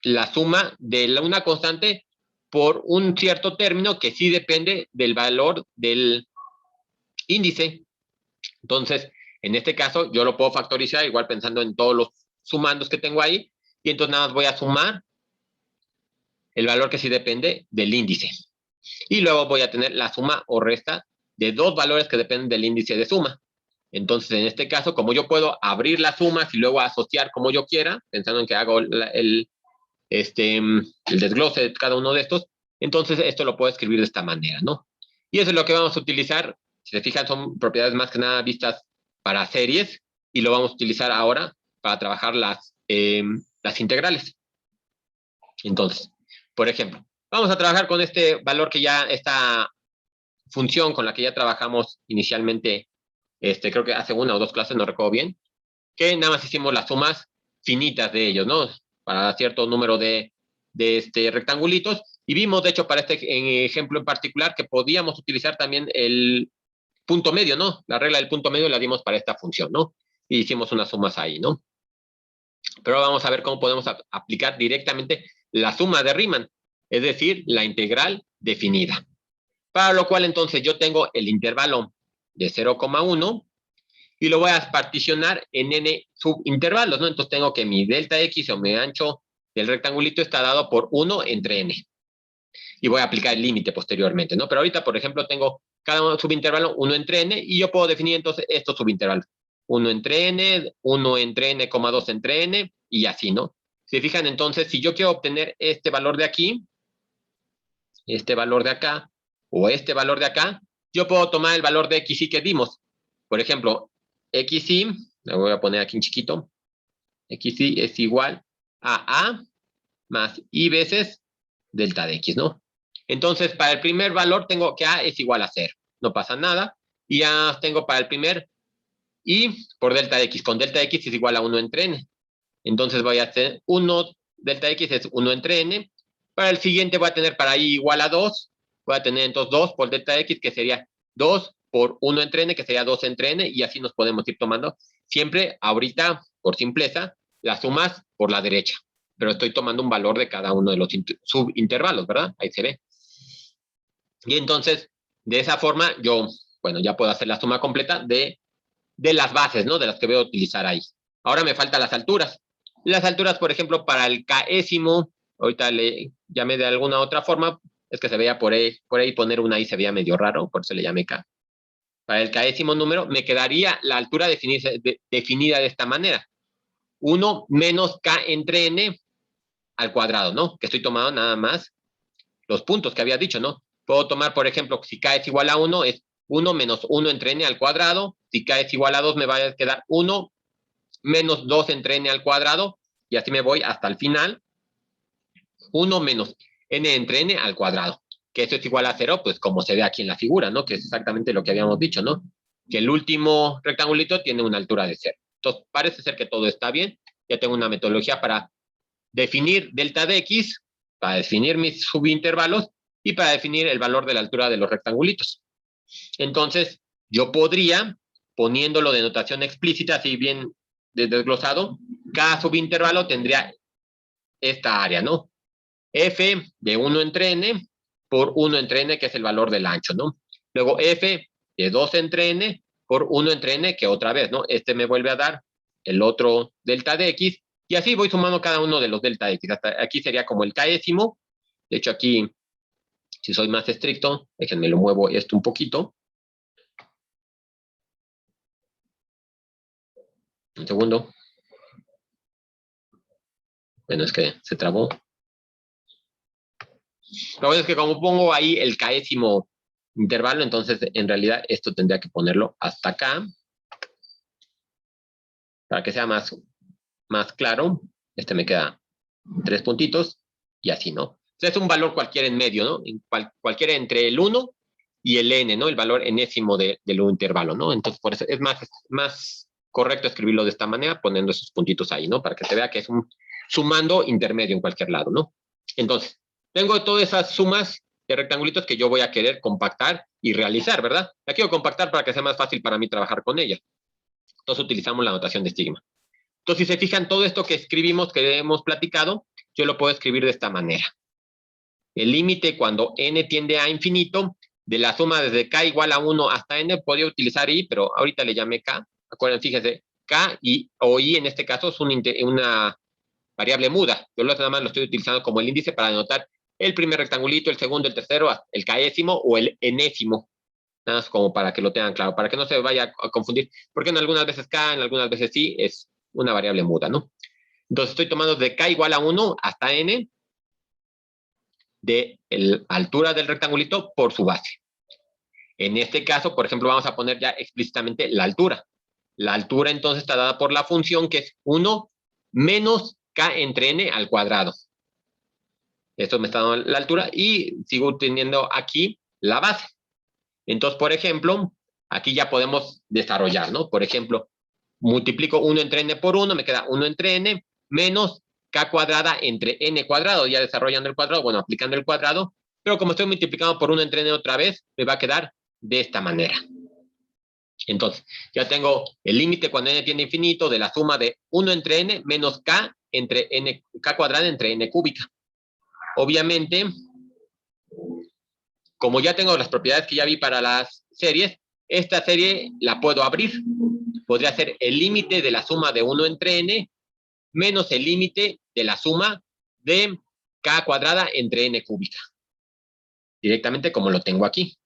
la suma de una constante por un cierto término que sí depende del valor del índice. Entonces, en este caso, yo lo puedo factorizar igual pensando en todos los sumandos que tengo ahí, y entonces nada más voy a sumar el valor que sí depende del índice. Y luego voy a tener la suma o resta de dos valores que dependen del índice de suma. Entonces, en este caso, como yo puedo abrir las sumas y luego asociar como yo quiera, pensando en que hago el desglose de cada uno de estos, entonces esto lo puedo escribir de esta manera, ¿no? Y eso es lo que vamos a utilizar. Si se fijan, son propiedades más que nada vistas para series y lo vamos a utilizar ahora para trabajar las integrales. Entonces, por ejemplo, vamos a trabajar con este valor que ya, esta función con la que ya trabajamos inicialmente, creo que hace una o dos clases, no recuerdo bien, que nada más hicimos las sumas finitas de ellos, ¿no? Para cierto número de rectangulitos. Y vimos, de hecho, para este ejemplo en particular, que podíamos utilizar también el punto medio, ¿no? La regla del punto medio la dimos para esta función, ¿no? Y hicimos unas sumas ahí, ¿no? Pero vamos a ver cómo podemos aplicar directamente la suma de Riemann, es decir, la integral definida. Para lo cual, entonces, yo tengo el intervalo de 0,1 y lo voy a particionar en n subintervalos, ¿no? Entonces tengo que mi delta x o mi ancho del rectangulito está dado por 1 entre n. Y voy a aplicar el límite posteriormente, ¿no? Pero ahorita, por ejemplo, tengo cada subintervalo 1 entre n y yo puedo definir entonces estos subintervalos. 1 entre n, 1 entre n, 2 entre n y así, ¿no? Si fijan, entonces, si yo quiero obtener este valor de aquí, este valor de acá o este valor de acá, yo puedo tomar el valor de xy que dimos. Por ejemplo, xy, lo voy a poner aquí en chiquito, xy es igual a más y veces delta de x, ¿no? Entonces, para el primer valor tengo que a es igual a 0. No pasa nada. Y ya tengo para el primer y por delta de x. Con delta de x es igual a 1 entre n. Entonces voy a hacer 1, delta de x es 1 entre n. Para el siguiente voy a tener para y igual a 2. Voy a tener entonces 2 por delta de x, que sería 2 por 1 entre n, que sería 2 entre n. Y así nos podemos ir tomando siempre, ahorita, por simpleza, las sumas por la derecha. Pero estoy tomando un valor de cada uno de los subintervalos, ¿verdad? Ahí se ve. Y entonces, de esa forma, yo, bueno, ya puedo hacer la suma completa de las bases, ¿no? De las que voy a utilizar ahí. Ahora me faltan las alturas. Las alturas, por ejemplo, para el késimo, ahorita le llamé de alguna otra forma, es que se veía por ahí poner una I se veía medio raro, por eso le llamé K. Para el késimo número, me quedaría la altura definida de esta manera. 1 menos K entre N al cuadrado, ¿no? Que estoy tomando nada más los puntos que había dicho, ¿no? Puedo tomar, por ejemplo, si K es igual a 1, es 1 menos 1 entre n al cuadrado. Si K es igual a 2, me va a quedar 1 menos 2 entre n al cuadrado. Y así me voy hasta el final. 1 menos n entre n al cuadrado. Que esto es igual a 0, pues como se ve aquí en la figura, ¿no? Que es exactamente lo que habíamos dicho, ¿no? Que el último rectangulito tiene una altura de 0. Entonces, parece ser que todo está bien. Ya tengo una metodología para definir delta de x, para definir mis subintervalos y para definir el valor de la altura de los rectangulitos. Entonces, yo podría, poniéndolo de notación explícita, así bien desglosado, cada subintervalo tendría esta área, ¿no? F de 1 entre n por 1 entre n, que es el valor del ancho, ¿no? Luego F de 2 entre n por 1 entre n, que otra vez, ¿no? Este me vuelve a dar el otro delta de x, y así voy sumando cada uno de los delta de x. Hasta aquí sería como el késimo. De hecho, aquí, si soy más estricto, déjenme lo muevo esto un poquito. Un segundo. Bueno, es que se trabó. Lo bueno es que como pongo ahí el késimo intervalo, entonces en realidad esto tendría que ponerlo hasta acá. Para que sea más claro. Este me queda 3 puntitos y así, ¿no? Entonces es un valor cualquiera en medio, ¿no? Cualquiera entre el 1 y el n, ¿no? El valor enésimo del intervalo, ¿no? Entonces por eso es más correcto escribirlo de esta manera, poniendo esos puntitos ahí, ¿no? Para que se vea que es un sumando intermedio en cualquier lado, ¿no? Entonces, tengo todas esas sumas de rectangulitos que yo voy a querer compactar y realizar, ¿verdad? La quiero compactar para que sea más fácil para mí trabajar con ella. Entonces utilizamos la notación de sigma. Entonces, si se fijan, todo esto que escribimos, que hemos platicado, yo lo puedo escribir de esta manera. El límite cuando n tiende a infinito, de la suma desde k igual a 1 hasta n, podría utilizar i, pero ahorita le llamé k. Acuérdense, fíjense, k o i en este caso es una variable muda. Yo nada más lo estoy utilizando como el índice para denotar el primer rectangulito, el segundo, el tercero, el késimo o el enésimo. Nada más como para que lo tengan claro, para que no se vaya a confundir, porque en algunas veces k, en algunas veces sí, es una variable muda, ¿no? Entonces estoy tomando de k igual a 1 hasta n de la altura del rectangulito por su base. En este caso, por ejemplo, vamos a poner ya explícitamente la altura. La altura entonces está dada por la función que es 1 menos k entre n al cuadrado. Esto me está dando la altura y sigo teniendo aquí la base. Entonces, por ejemplo, aquí ya podemos desarrollar, ¿no? Por ejemplo, multiplico 1 entre n por 1, me queda 1 entre n, menos k cuadrada entre n cuadrado, ya desarrollando el cuadrado, bueno, aplicando el cuadrado, pero como estoy multiplicando por 1 entre n otra vez, me va a quedar de esta manera. Entonces, ya tengo el límite cuando n tiende a infinito de la suma de 1 entre n menos k entre n, k cuadrada entre n cúbica. Obviamente, como ya tengo las propiedades que ya vi para las series, esta serie la puedo abrir. Podría ser el límite de la suma de 1 entre n menos el límite de la suma de k cuadrada entre n cúbica. Directamente como lo tengo aquí.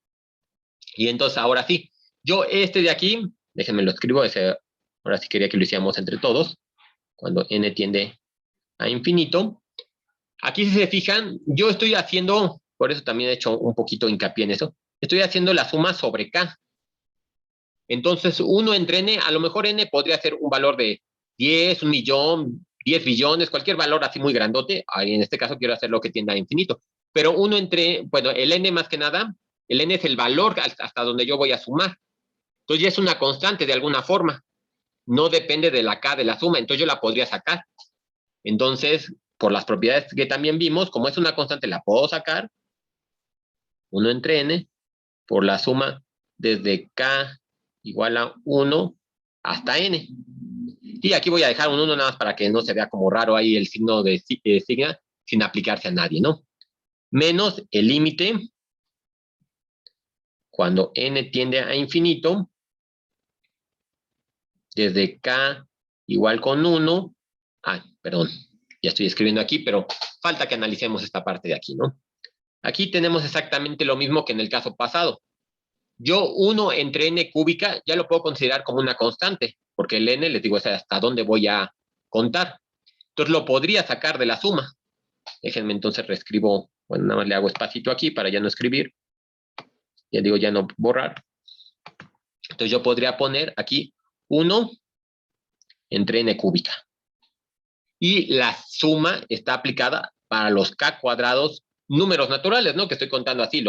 Y entonces, ahora sí, yo este de aquí, déjenme lo escribo, ahora sí quería que lo hiciéramos entre todos, cuando n tiende a infinito. Aquí, si se fijan, yo estoy haciendo, por eso también he hecho un poquito hincapié en eso, estoy haciendo la suma sobre k. Entonces, 1 entre n, a lo mejor n podría ser un valor de 10, 1 millón, 10 billones, cualquier valor así muy grandote. Ahí en este caso quiero hacer lo que tienda a infinito. Pero 1 entre, bueno, el n más que nada, el n es el valor hasta donde yo voy a sumar. Entonces ya es una constante de alguna forma. No depende de la k de la suma, entonces yo la podría sacar. Entonces, por las propiedades que también vimos, como es una constante, la puedo sacar. 1 entre n por la suma desde k igual a 1 hasta n. Y aquí voy a dejar un 1 nada más para que no se vea como raro ahí el signo de signa sin aplicarse a nadie, ¿no? Menos el límite cuando n tiende a infinito desde k igual con 1. Perdón, ya estoy escribiendo aquí, pero falta que analicemos esta parte de aquí, ¿no? Aquí tenemos exactamente lo mismo que en el caso pasado. Yo 1 entre n cúbica ya lo puedo considerar como una constante, porque el n, les digo, es hasta dónde voy a contar. Entonces lo podría sacar de la suma. Déjenme entonces reescribo, bueno, nada más le hago espacito aquí para ya no escribir. Ya digo, ya no borrar. Entonces yo podría poner aquí 1 entre n cúbica. Y la suma está aplicada para los k cuadrados números naturales, ¿no? Que estoy contando así,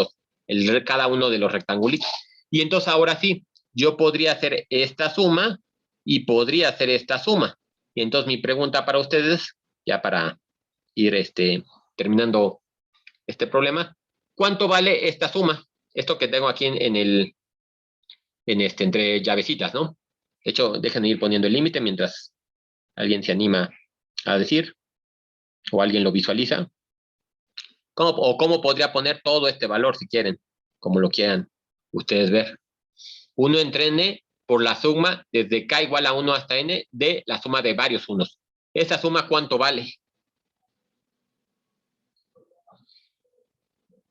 cada uno de los rectangulitos. Y entonces ahora sí, yo podría hacer esta suma y podría hacer esta suma. Y entonces mi pregunta para ustedes, ya para ir terminando este problema, ¿cuánto vale esta suma? Esto que tengo aquí entre llavecitas, ¿no? De hecho, déjenme ir poniendo el límite mientras alguien se anima a decir o alguien lo visualiza. ¿Cómo podría poner todo este valor si quieren? Como lo quieran ustedes ver. 1 entre n por la suma desde k igual a 1 hasta n de la suma de varios unos. ¿Esa suma cuánto vale?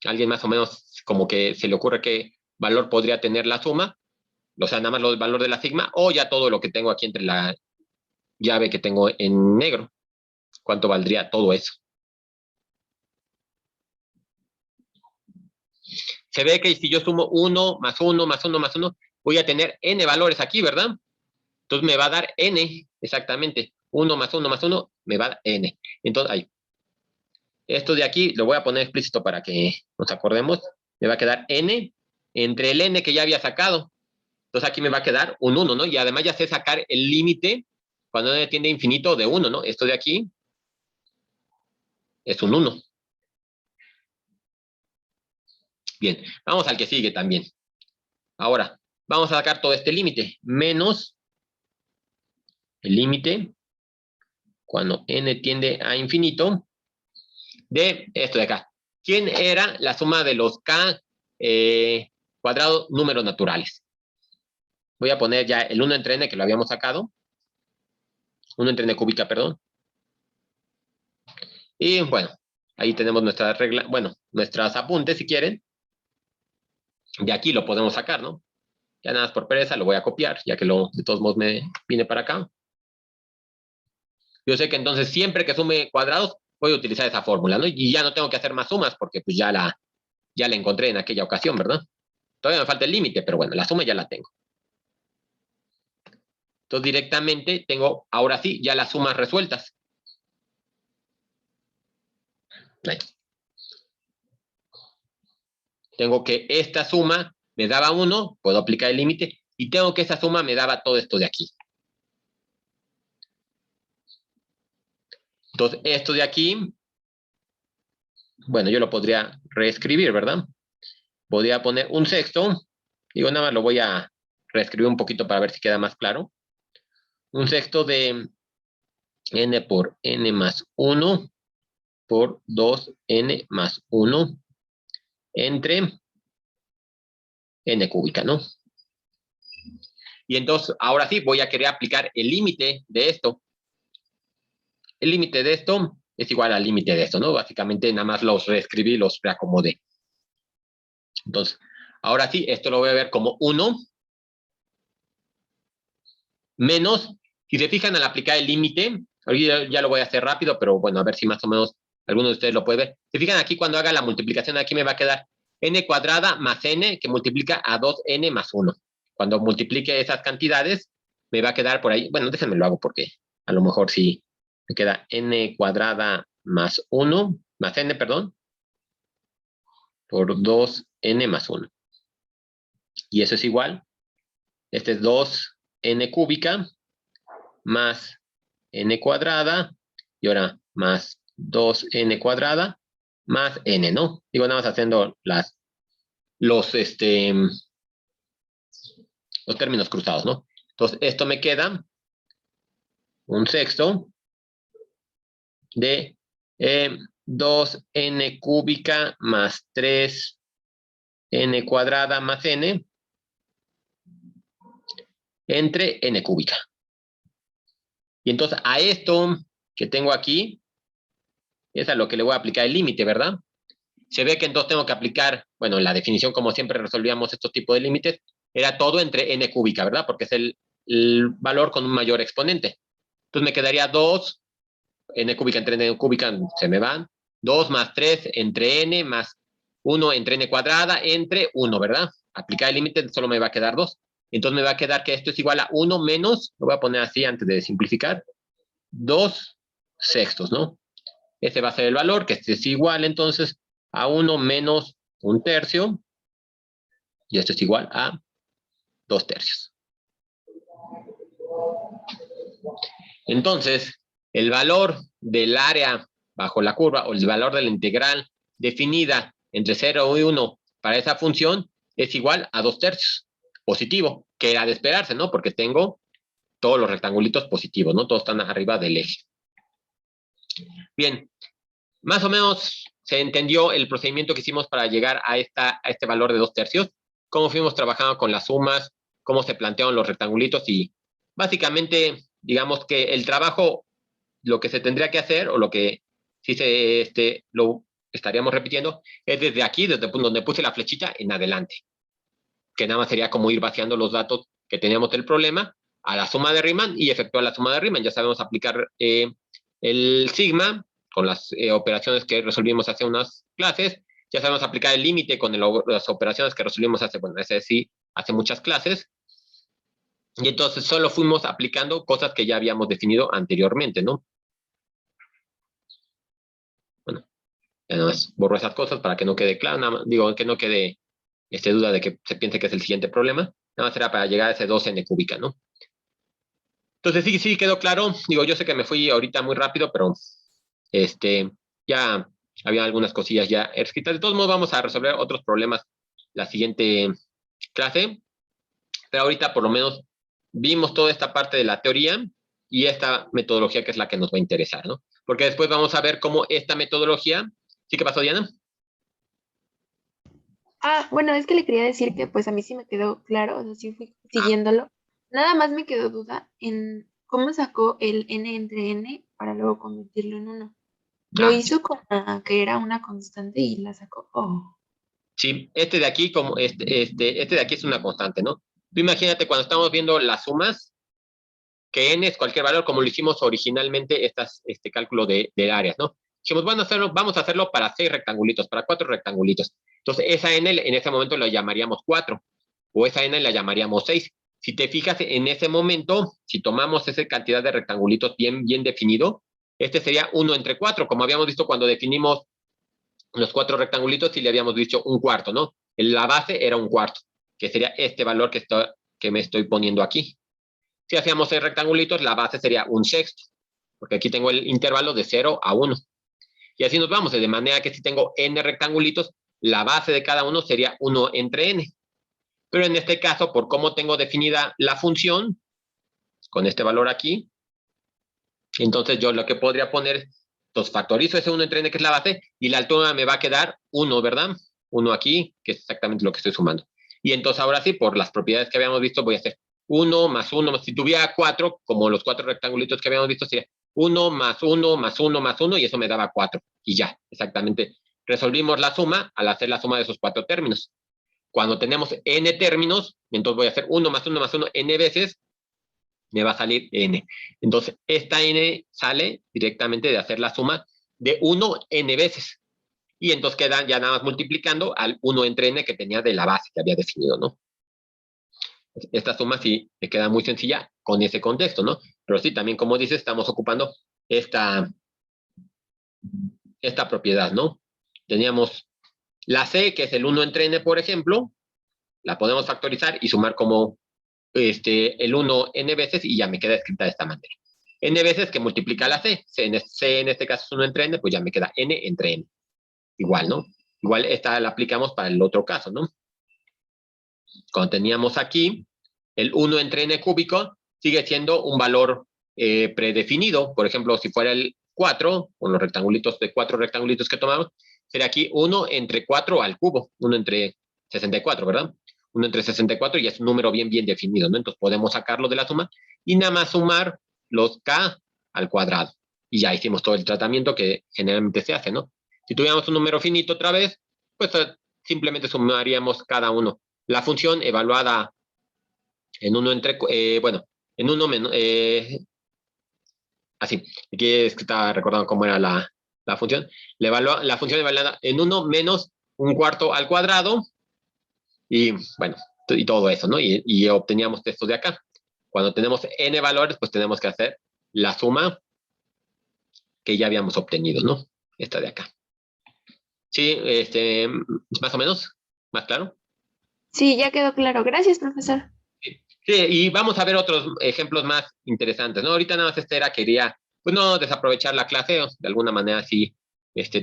¿Alguien más o menos como que se le ocurre qué valor podría tener la suma? O sea, nada más el valor de la sigma o ya todo lo que tengo aquí entre la llave que tengo en negro. ¿Cuánto valdría todo eso? Se ve que si yo sumo 1 más 1 más 1 más 1, voy a tener n valores aquí, ¿verdad? Entonces me va a dar n, exactamente. 1 más 1 más 1 me va a dar n. Entonces, ahí. Esto de aquí lo voy a poner explícito para que nos acordemos. Me va a quedar n entre el n que ya había sacado. Entonces aquí me va a quedar un 1, ¿no? Y además ya sé sacar el límite cuando n tiende a infinito de 1, ¿no? Esto de aquí es un 1. Bien, vamos al que sigue también. Ahora, vamos a sacar todo este límite. Menos el límite cuando n tiende a infinito de esto de acá. ¿Quién era la suma de los k cuadrados números naturales? Voy a poner ya el 1 entre n que lo habíamos sacado. 1 entre n cúbica, perdón. Y bueno, ahí tenemos nuestra regla, bueno, nuestras apuntes si quieren. De aquí lo podemos sacar, ¿no? Ya nada más por pereza lo voy a copiar, ya que de todos modos me viene para acá. Yo sé que entonces siempre que sume cuadrados voy a utilizar esa fórmula, ¿no? Y ya no tengo que hacer más sumas porque pues ya la encontré en aquella ocasión, ¿verdad? Todavía me falta el límite, pero bueno, la suma ya la tengo. Entonces directamente tengo, ahora sí, ya las sumas resueltas. Ahí. Tengo que esta suma me daba 1, puedo aplicar el límite, y tengo que esa suma me daba todo esto de aquí. Entonces, esto de aquí, bueno, yo lo podría reescribir, ¿verdad? Podría poner un sexto, digo, nada más lo voy a reescribir un poquito para ver si queda más claro. Un sexto de n por n más 1 por 2n más 1 entre n cúbica, ¿no? Y entonces, ahora sí, voy a querer aplicar el límite de esto. El límite de esto es igual al límite de esto, ¿no? Básicamente nada más los reescribí, los reacomodé. Entonces, ahora sí, esto lo voy a ver como 1 menos, si se fijan al aplicar el límite, ahorita ya lo voy a hacer rápido, pero bueno, a ver si más o menos alguno de ustedes lo puede ver. Se fijan aquí cuando haga la multiplicación, aquí me va a quedar n cuadrada más n, que multiplica a 2n más 1. Cuando multiplique esas cantidades, me va a quedar por ahí, bueno, déjenme lo hago porque a lo mejor sí me queda n cuadrada más 1, más n, perdón, por 2n más 1. Y eso es igual, este es 2n cúbica más n cuadrada, y ahora más 2n cuadrada, más n, ¿no? Digo, nada más haciendo los términos cruzados, ¿no? Entonces, esto me queda un sexto de 2n cúbica más 3n cuadrada más n entre n cúbica. Y entonces a esto que tengo aquí, es a lo que le voy a aplicar el límite, ¿verdad? Se ve que entonces tengo que aplicar, bueno, la definición, como siempre resolvíamos estos tipos de límites, era todo entre n cúbica, ¿verdad? Porque es el valor con un mayor exponente. Entonces me quedaría 2, n cúbica entre n cúbica, se me van, 2 más 3 entre n más 1 entre n cuadrada entre 1, ¿verdad? Aplicar el límite solo me va a quedar 2. Entonces me va a quedar que esto es igual a 1 menos, lo voy a poner así antes de simplificar, 2 sextos, ¿no? Ese va a ser el valor, que este es igual entonces a 1 menos 1/3, y esto es igual a 2/3. Entonces, el valor del área bajo la curva, o el valor de la integral definida entre 0 y 1 para esa función, es igual a 2/3, positivo, que era de esperarse, ¿no? Porque tengo todos los rectangulitos positivos, ¿no? Todos están arriba del eje. Bien, más o menos se entendió el procedimiento que hicimos para llegar a este valor de 2/3, cómo fuimos trabajando con las sumas, cómo se plantearon los rectangulitos y básicamente, digamos que el trabajo, lo que se tendría que hacer o lo que sí lo estaríamos repitiendo es desde aquí, desde donde puse la flechita en adelante, que nada más sería como ir vaciando los datos que teníamos del problema a la suma de Riemann y efectuar la suma de Riemann. Ya sabemos aplicar el sigma con las operaciones que resolvimos hace unas clases. Ya sabemos aplicar el límite con las operaciones que resolvimos hace, bueno, ese sí, hace muchas clases. Y entonces solo fuimos aplicando cosas que ya habíamos definido anteriormente, ¿no? Bueno, ya nada más borro esas cosas para que no quede claro, nada más, digo, que no quede duda de que se piense que es el siguiente problema. Nada más será para llegar a ese 2n cúbica, ¿no? Entonces sí quedó claro. Digo, yo sé que me fui ahorita muy rápido, pero ya había algunas cosillas ya escritas. De todos modos, vamos a resolver otros problemas la siguiente clase. Pero ahorita, por lo menos, vimos toda esta parte de la teoría y esta metodología que es la que nos va a interesar, ¿no? Porque después vamos a ver cómo esta metodología... ¿Sí que pasó, Diana? Bueno, es que le quería decir que pues a mí sí me quedó claro, o sea, sí fui siguiéndolo. Nada más me quedó duda en cómo sacó el n entre n para luego convertirlo en 1. Lo hizo con que era una constante y la sacó. Oh. Sí, este de aquí, como este de aquí es una constante, ¿no? Tú imagínate cuando estamos viendo las sumas, que n es cualquier valor, como lo hicimos originalmente, este cálculo de áreas, ¿no? Dijimos, bueno, vamos a hacerlo para 6 rectangulitos, para 4 rectangulitos. Entonces, esa n en ese momento la llamaríamos 4, o esa n la llamaríamos 6. Si te fijas, en ese momento, si tomamos esa cantidad de rectangulitos bien definido, este sería 1 entre 4, como habíamos visto cuando definimos los 4 rectangulitos y le habíamos dicho un cuarto, ¿no? La base era un cuarto, que sería este valor que me estoy poniendo aquí. Si hacíamos 6 rectangulitos, la base sería un sexto. porque aquí tengo el intervalo de 0 a 1. Y así nos vamos, de manera que si tengo n rectangulitos, la base de cada uno sería 1 entre n. Pero en este caso, por cómo tengo definida la función, con este valor aquí, entonces yo lo que podría poner, entonces factorizo ese 1 entre n, que es la base, y la altura me va a quedar 1, ¿verdad? 1 aquí, que es exactamente lo que estoy sumando. Y entonces ahora sí, por las propiedades que habíamos visto, voy a hacer 1 más 1, si tuviera 4, como los 4 rectangulitos que habíamos visto, sería 1 más 1 más 1 más 1, y eso me daba 4. Y ya, exactamente. Resolvimos la suma al hacer la suma de esos 4 términos. Cuando tenemos n términos, entonces voy a hacer 1 más 1 más 1 n veces, me va a salir n. Entonces, esta n sale directamente de hacer la suma de 1 n veces. Y entonces queda ya nada más multiplicando al 1 entre n que tenía de la base que había definido, ¿no? Esta suma sí me queda muy sencilla con ese contexto, ¿no? Pero sí, también, como dices, estamos ocupando esta propiedad, ¿no? Teníamos la c, que es el 1 entre n, por ejemplo, la podemos factorizar y sumar como el 1 n veces, y ya me queda escrita de esta manera. N veces que multiplica la c. C en este caso es 1 entre n, pues ya me queda n entre n. Igual, ¿no? Igual esta la aplicamos para el otro caso, ¿no? Cuando teníamos aquí el 1 entre n cúbico, sigue siendo un valor predefinido. Por ejemplo, si fuera el 4, con los rectangulitos de 4 rectangulitos que tomamos, sería aquí 1 entre 4 al cubo, 1 entre 64, ¿verdad? 1 entre 64 y es un número bien definido, ¿no? Entonces podemos sacarlo de la suma y nada más sumar los k al cuadrado. Y ya hicimos todo el tratamiento que generalmente se hace, ¿no? Si tuviéramos un número finito otra vez, pues simplemente sumaríamos cada uno. La función evaluada en 1 entre, bueno, en 1 menos, así, aquí es que estaba recordando cómo era la función. La función evaluada en 1 menos un cuarto al cuadrado, y bueno, y todo eso, ¿no? Y obteníamos esto de acá. Cuando tenemos n valores, pues tenemos que hacer la suma que ya habíamos obtenido, ¿no? Esta de acá. Sí, más o menos, más claro. Sí, ya quedó claro. Gracias, profesor. Sí, y vamos a ver otros ejemplos más interesantes, ¿no? Ahorita nada más quería, pues no desaprovechar la clase, o de alguna manera sí,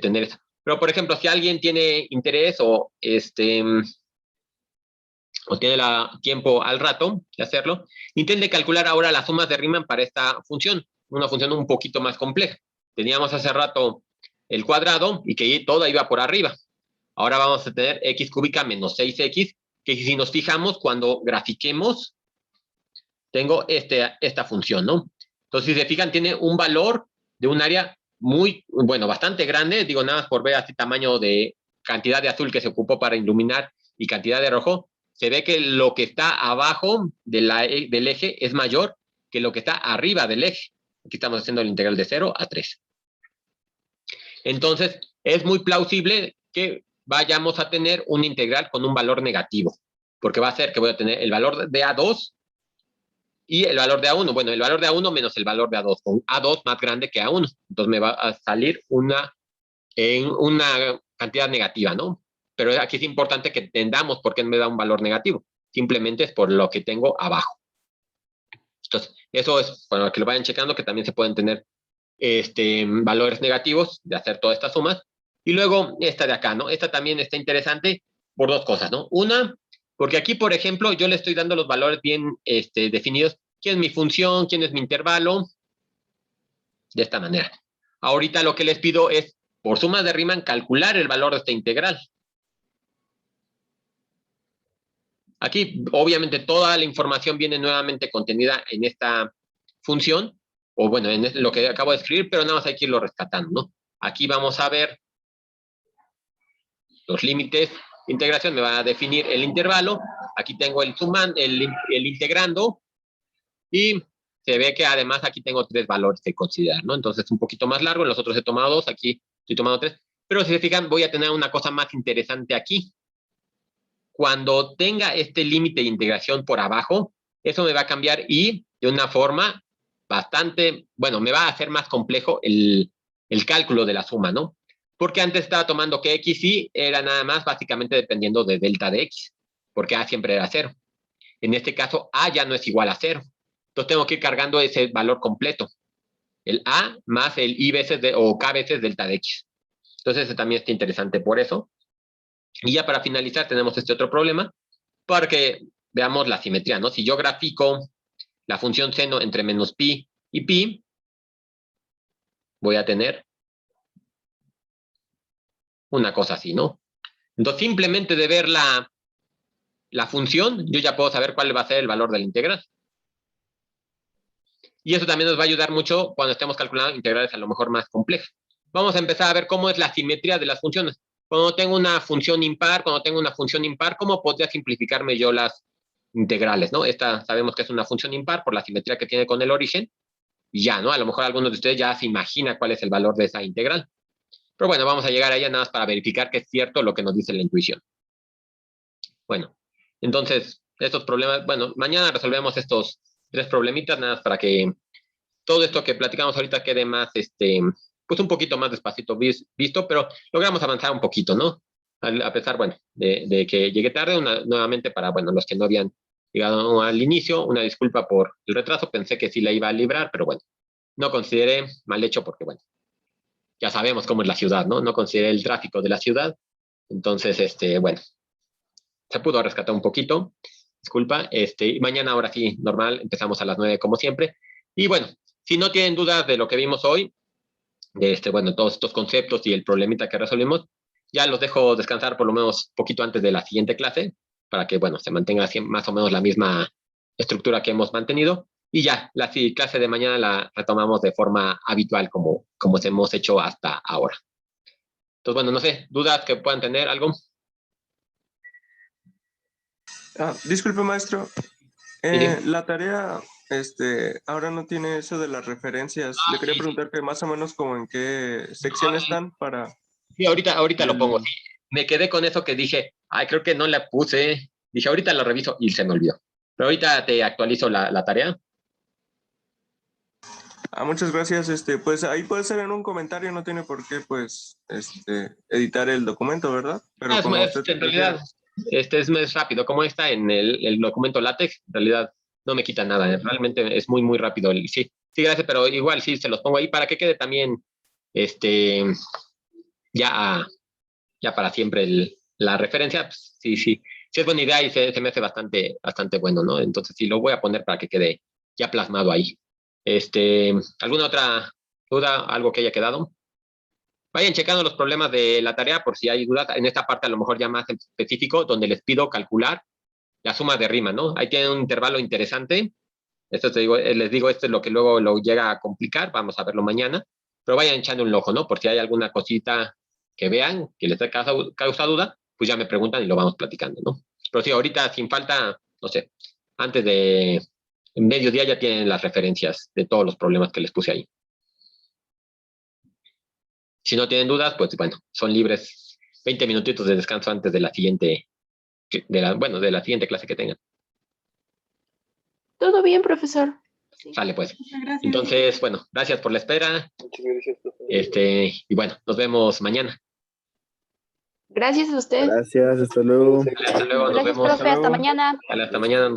tener eso. Pero, por ejemplo, si alguien tiene interés o tiene tiempo al rato de hacerlo, intente calcular ahora las sumas de Riemann para esta función, una función un poquito más compleja. Teníamos hace rato el cuadrado y que todo iba por arriba. Ahora vamos a tener x cúbica menos 6x, que si nos fijamos, cuando grafiquemos, tengo esta función, ¿no? Entonces, si se fijan, tiene un valor de un área muy, bueno, bastante grande, digo, nada más por ver así tamaño de cantidad de azul que se ocupó para iluminar y cantidad de rojo, se ve que lo que está abajo del eje es mayor que lo que está arriba del eje. Aquí estamos haciendo el integral de 0 a 3. Entonces, es muy plausible que vayamos a tener un integral con un valor negativo, porque va a ser que voy a tener el valor de A2 y el valor de A1. Bueno, el valor de A1 menos el valor de A2, con A2 más grande que A1. Entonces me va a salir una cantidad negativa, ¿no? Pero aquí es importante que entendamos por qué me da un valor negativo. Simplemente es por lo que tengo abajo. Entonces, eso es para que lo vayan checando, que también se pueden tener valores negativos de hacer todas estas sumas. Y luego esta de acá, ¿no? Esta también está interesante por dos cosas, ¿no? Una, porque aquí, por ejemplo, yo le estoy dando los valores bien definidos. ¿Quién es mi función? ¿Quién es mi intervalo? De esta manera. Ahorita lo que les pido es, por sumas de Riemann, calcular el valor de esta integral. Aquí, obviamente, toda la información viene nuevamente contenida en esta función, o bueno, en lo que acabo de escribir, pero nada más hay que irlo rescatando, ¿no? Aquí vamos a ver los límites de integración, me va a definir el intervalo. Aquí tengo el integrando, y se ve que además aquí tengo 3 valores que considerar, ¿no? Entonces es un poquito más largo, en los otros he tomado 2, aquí estoy tomando 3. Pero si se fijan, voy a tener una cosa más interesante aquí. Cuando tenga este límite de integración por abajo, eso me va a cambiar y de una forma bastante, bueno, me va a hacer más complejo el cálculo de la suma, ¿no? Porque antes estaba tomando que x y era nada más básicamente dependiendo de delta de x, porque a siempre era 0. En este caso, a ya no es igual a 0. Entonces tengo que ir cargando ese valor completo. el A más el I veces o K veces delta de X. Entonces, ese también está interesante por eso. Y ya para finalizar, tenemos este otro problema, porque veamos la simetría, ¿no? Si yo grafico la función seno entre menos pi y pi, voy a tener una cosa así, ¿no? Entonces, simplemente de ver la función, yo ya puedo saber cuál va a ser el valor de la integral. Y eso también nos va a ayudar mucho cuando estemos calculando integrales a lo mejor más complejas. Vamos a empezar a ver cómo es la simetría de las funciones. Cuando tengo una función impar, ¿cómo podría simplificarme yo las integrales, ¿no? Esta sabemos que es una función impar por la simetría que tiene con el origen. Y ya, ¿no? A lo mejor algunos de ustedes ya se imagina cuál es el valor de esa integral. Pero bueno, vamos a llegar a ella nada más para verificar que es cierto lo que nos dice la intuición. Bueno, entonces, estos problemas, bueno, mañana resolvemos estos 3 problemitas, nada más para que todo esto que platicamos ahorita quede más, pues un poquito más despacito visto, pero logramos avanzar un poquito, ¿no? A pesar, bueno, de que llegué tarde, nuevamente para, bueno, los que no habían llegado al inicio, una disculpa por el retraso, pensé que sí la iba a librar, pero bueno, no consideré mal hecho porque, bueno, ya sabemos cómo es la ciudad, ¿no? No consideré el tráfico de la ciudad, entonces, bueno, se pudo rescatar un poquito, disculpa, y mañana ahora sí, normal, empezamos a las 9 como siempre, y bueno, si no tienen dudas de lo que vimos hoy, de bueno, todos estos conceptos y el problemita que resolvimos, ya los dejo descansar por lo menos poquito antes de la siguiente clase, para que, bueno, se mantenga más o menos la misma estructura que hemos mantenido, y ya, la clase de mañana la retomamos de forma habitual como hemos hecho hasta ahora. Entonces, bueno, no sé, dudas que puedan tener, algo. Disculpe, maestro. Sí. La tarea, ahora no tiene eso de las referencias. Le quería preguntar que más o menos como en qué sección están para... Sí, ahorita lo pongo. Sí. Me quedé con eso que dije, ay, creo que no la puse. Dije, ahorita lo reviso y se me olvidó. Pero ahorita te actualizo la tarea. Muchas gracias. Pues ahí puede ser en un comentario, no tiene por qué, pues, editar el documento, ¿verdad? Pero como usted En realidad, es más rápido. Como está en el documento LaTeX, en realidad no me quita nada. Realmente es muy, muy rápido. Sí, sí, gracias, pero igual sí se los pongo ahí para que quede también, ya, ya para siempre la referencia. Pues, sí, sí. Sí es buena idea y se me hace bastante, bastante bueno, ¿no? Entonces sí, lo voy a poner para que quede ya plasmado ahí. ¿Alguna otra duda, algo que haya quedado? Vayan checando los problemas de la tarea por si hay dudas. En esta parte a lo mejor ya más específico, donde les pido calcular la suma de rima, ¿no? Ahí tienen un intervalo interesante. Esto les digo, esto es lo que luego lo llega a complicar. Vamos a verlo mañana. Pero vayan echando un ojo, ¿no? Por si hay alguna cosita que vean que les causa duda, pues ya me preguntan y lo vamos platicando, ¿no? Pero sí, ahorita sin falta, no sé, antes de mediodía ya tienen las referencias de todos los problemas que les puse ahí. Si no tienen dudas, pues bueno, son libres 20 minutitos de descanso antes de la siguiente, de la siguiente clase que tengan. Todo bien, profesor. Sí. Sale pues. Entonces, bueno, gracias por la espera. Muchas gracias, profesor. Y bueno, nos vemos mañana. Gracias a usted. Gracias, hasta luego. Hasta luego, nos Gracias, vemos. profe, hasta mañana. Hasta mañana.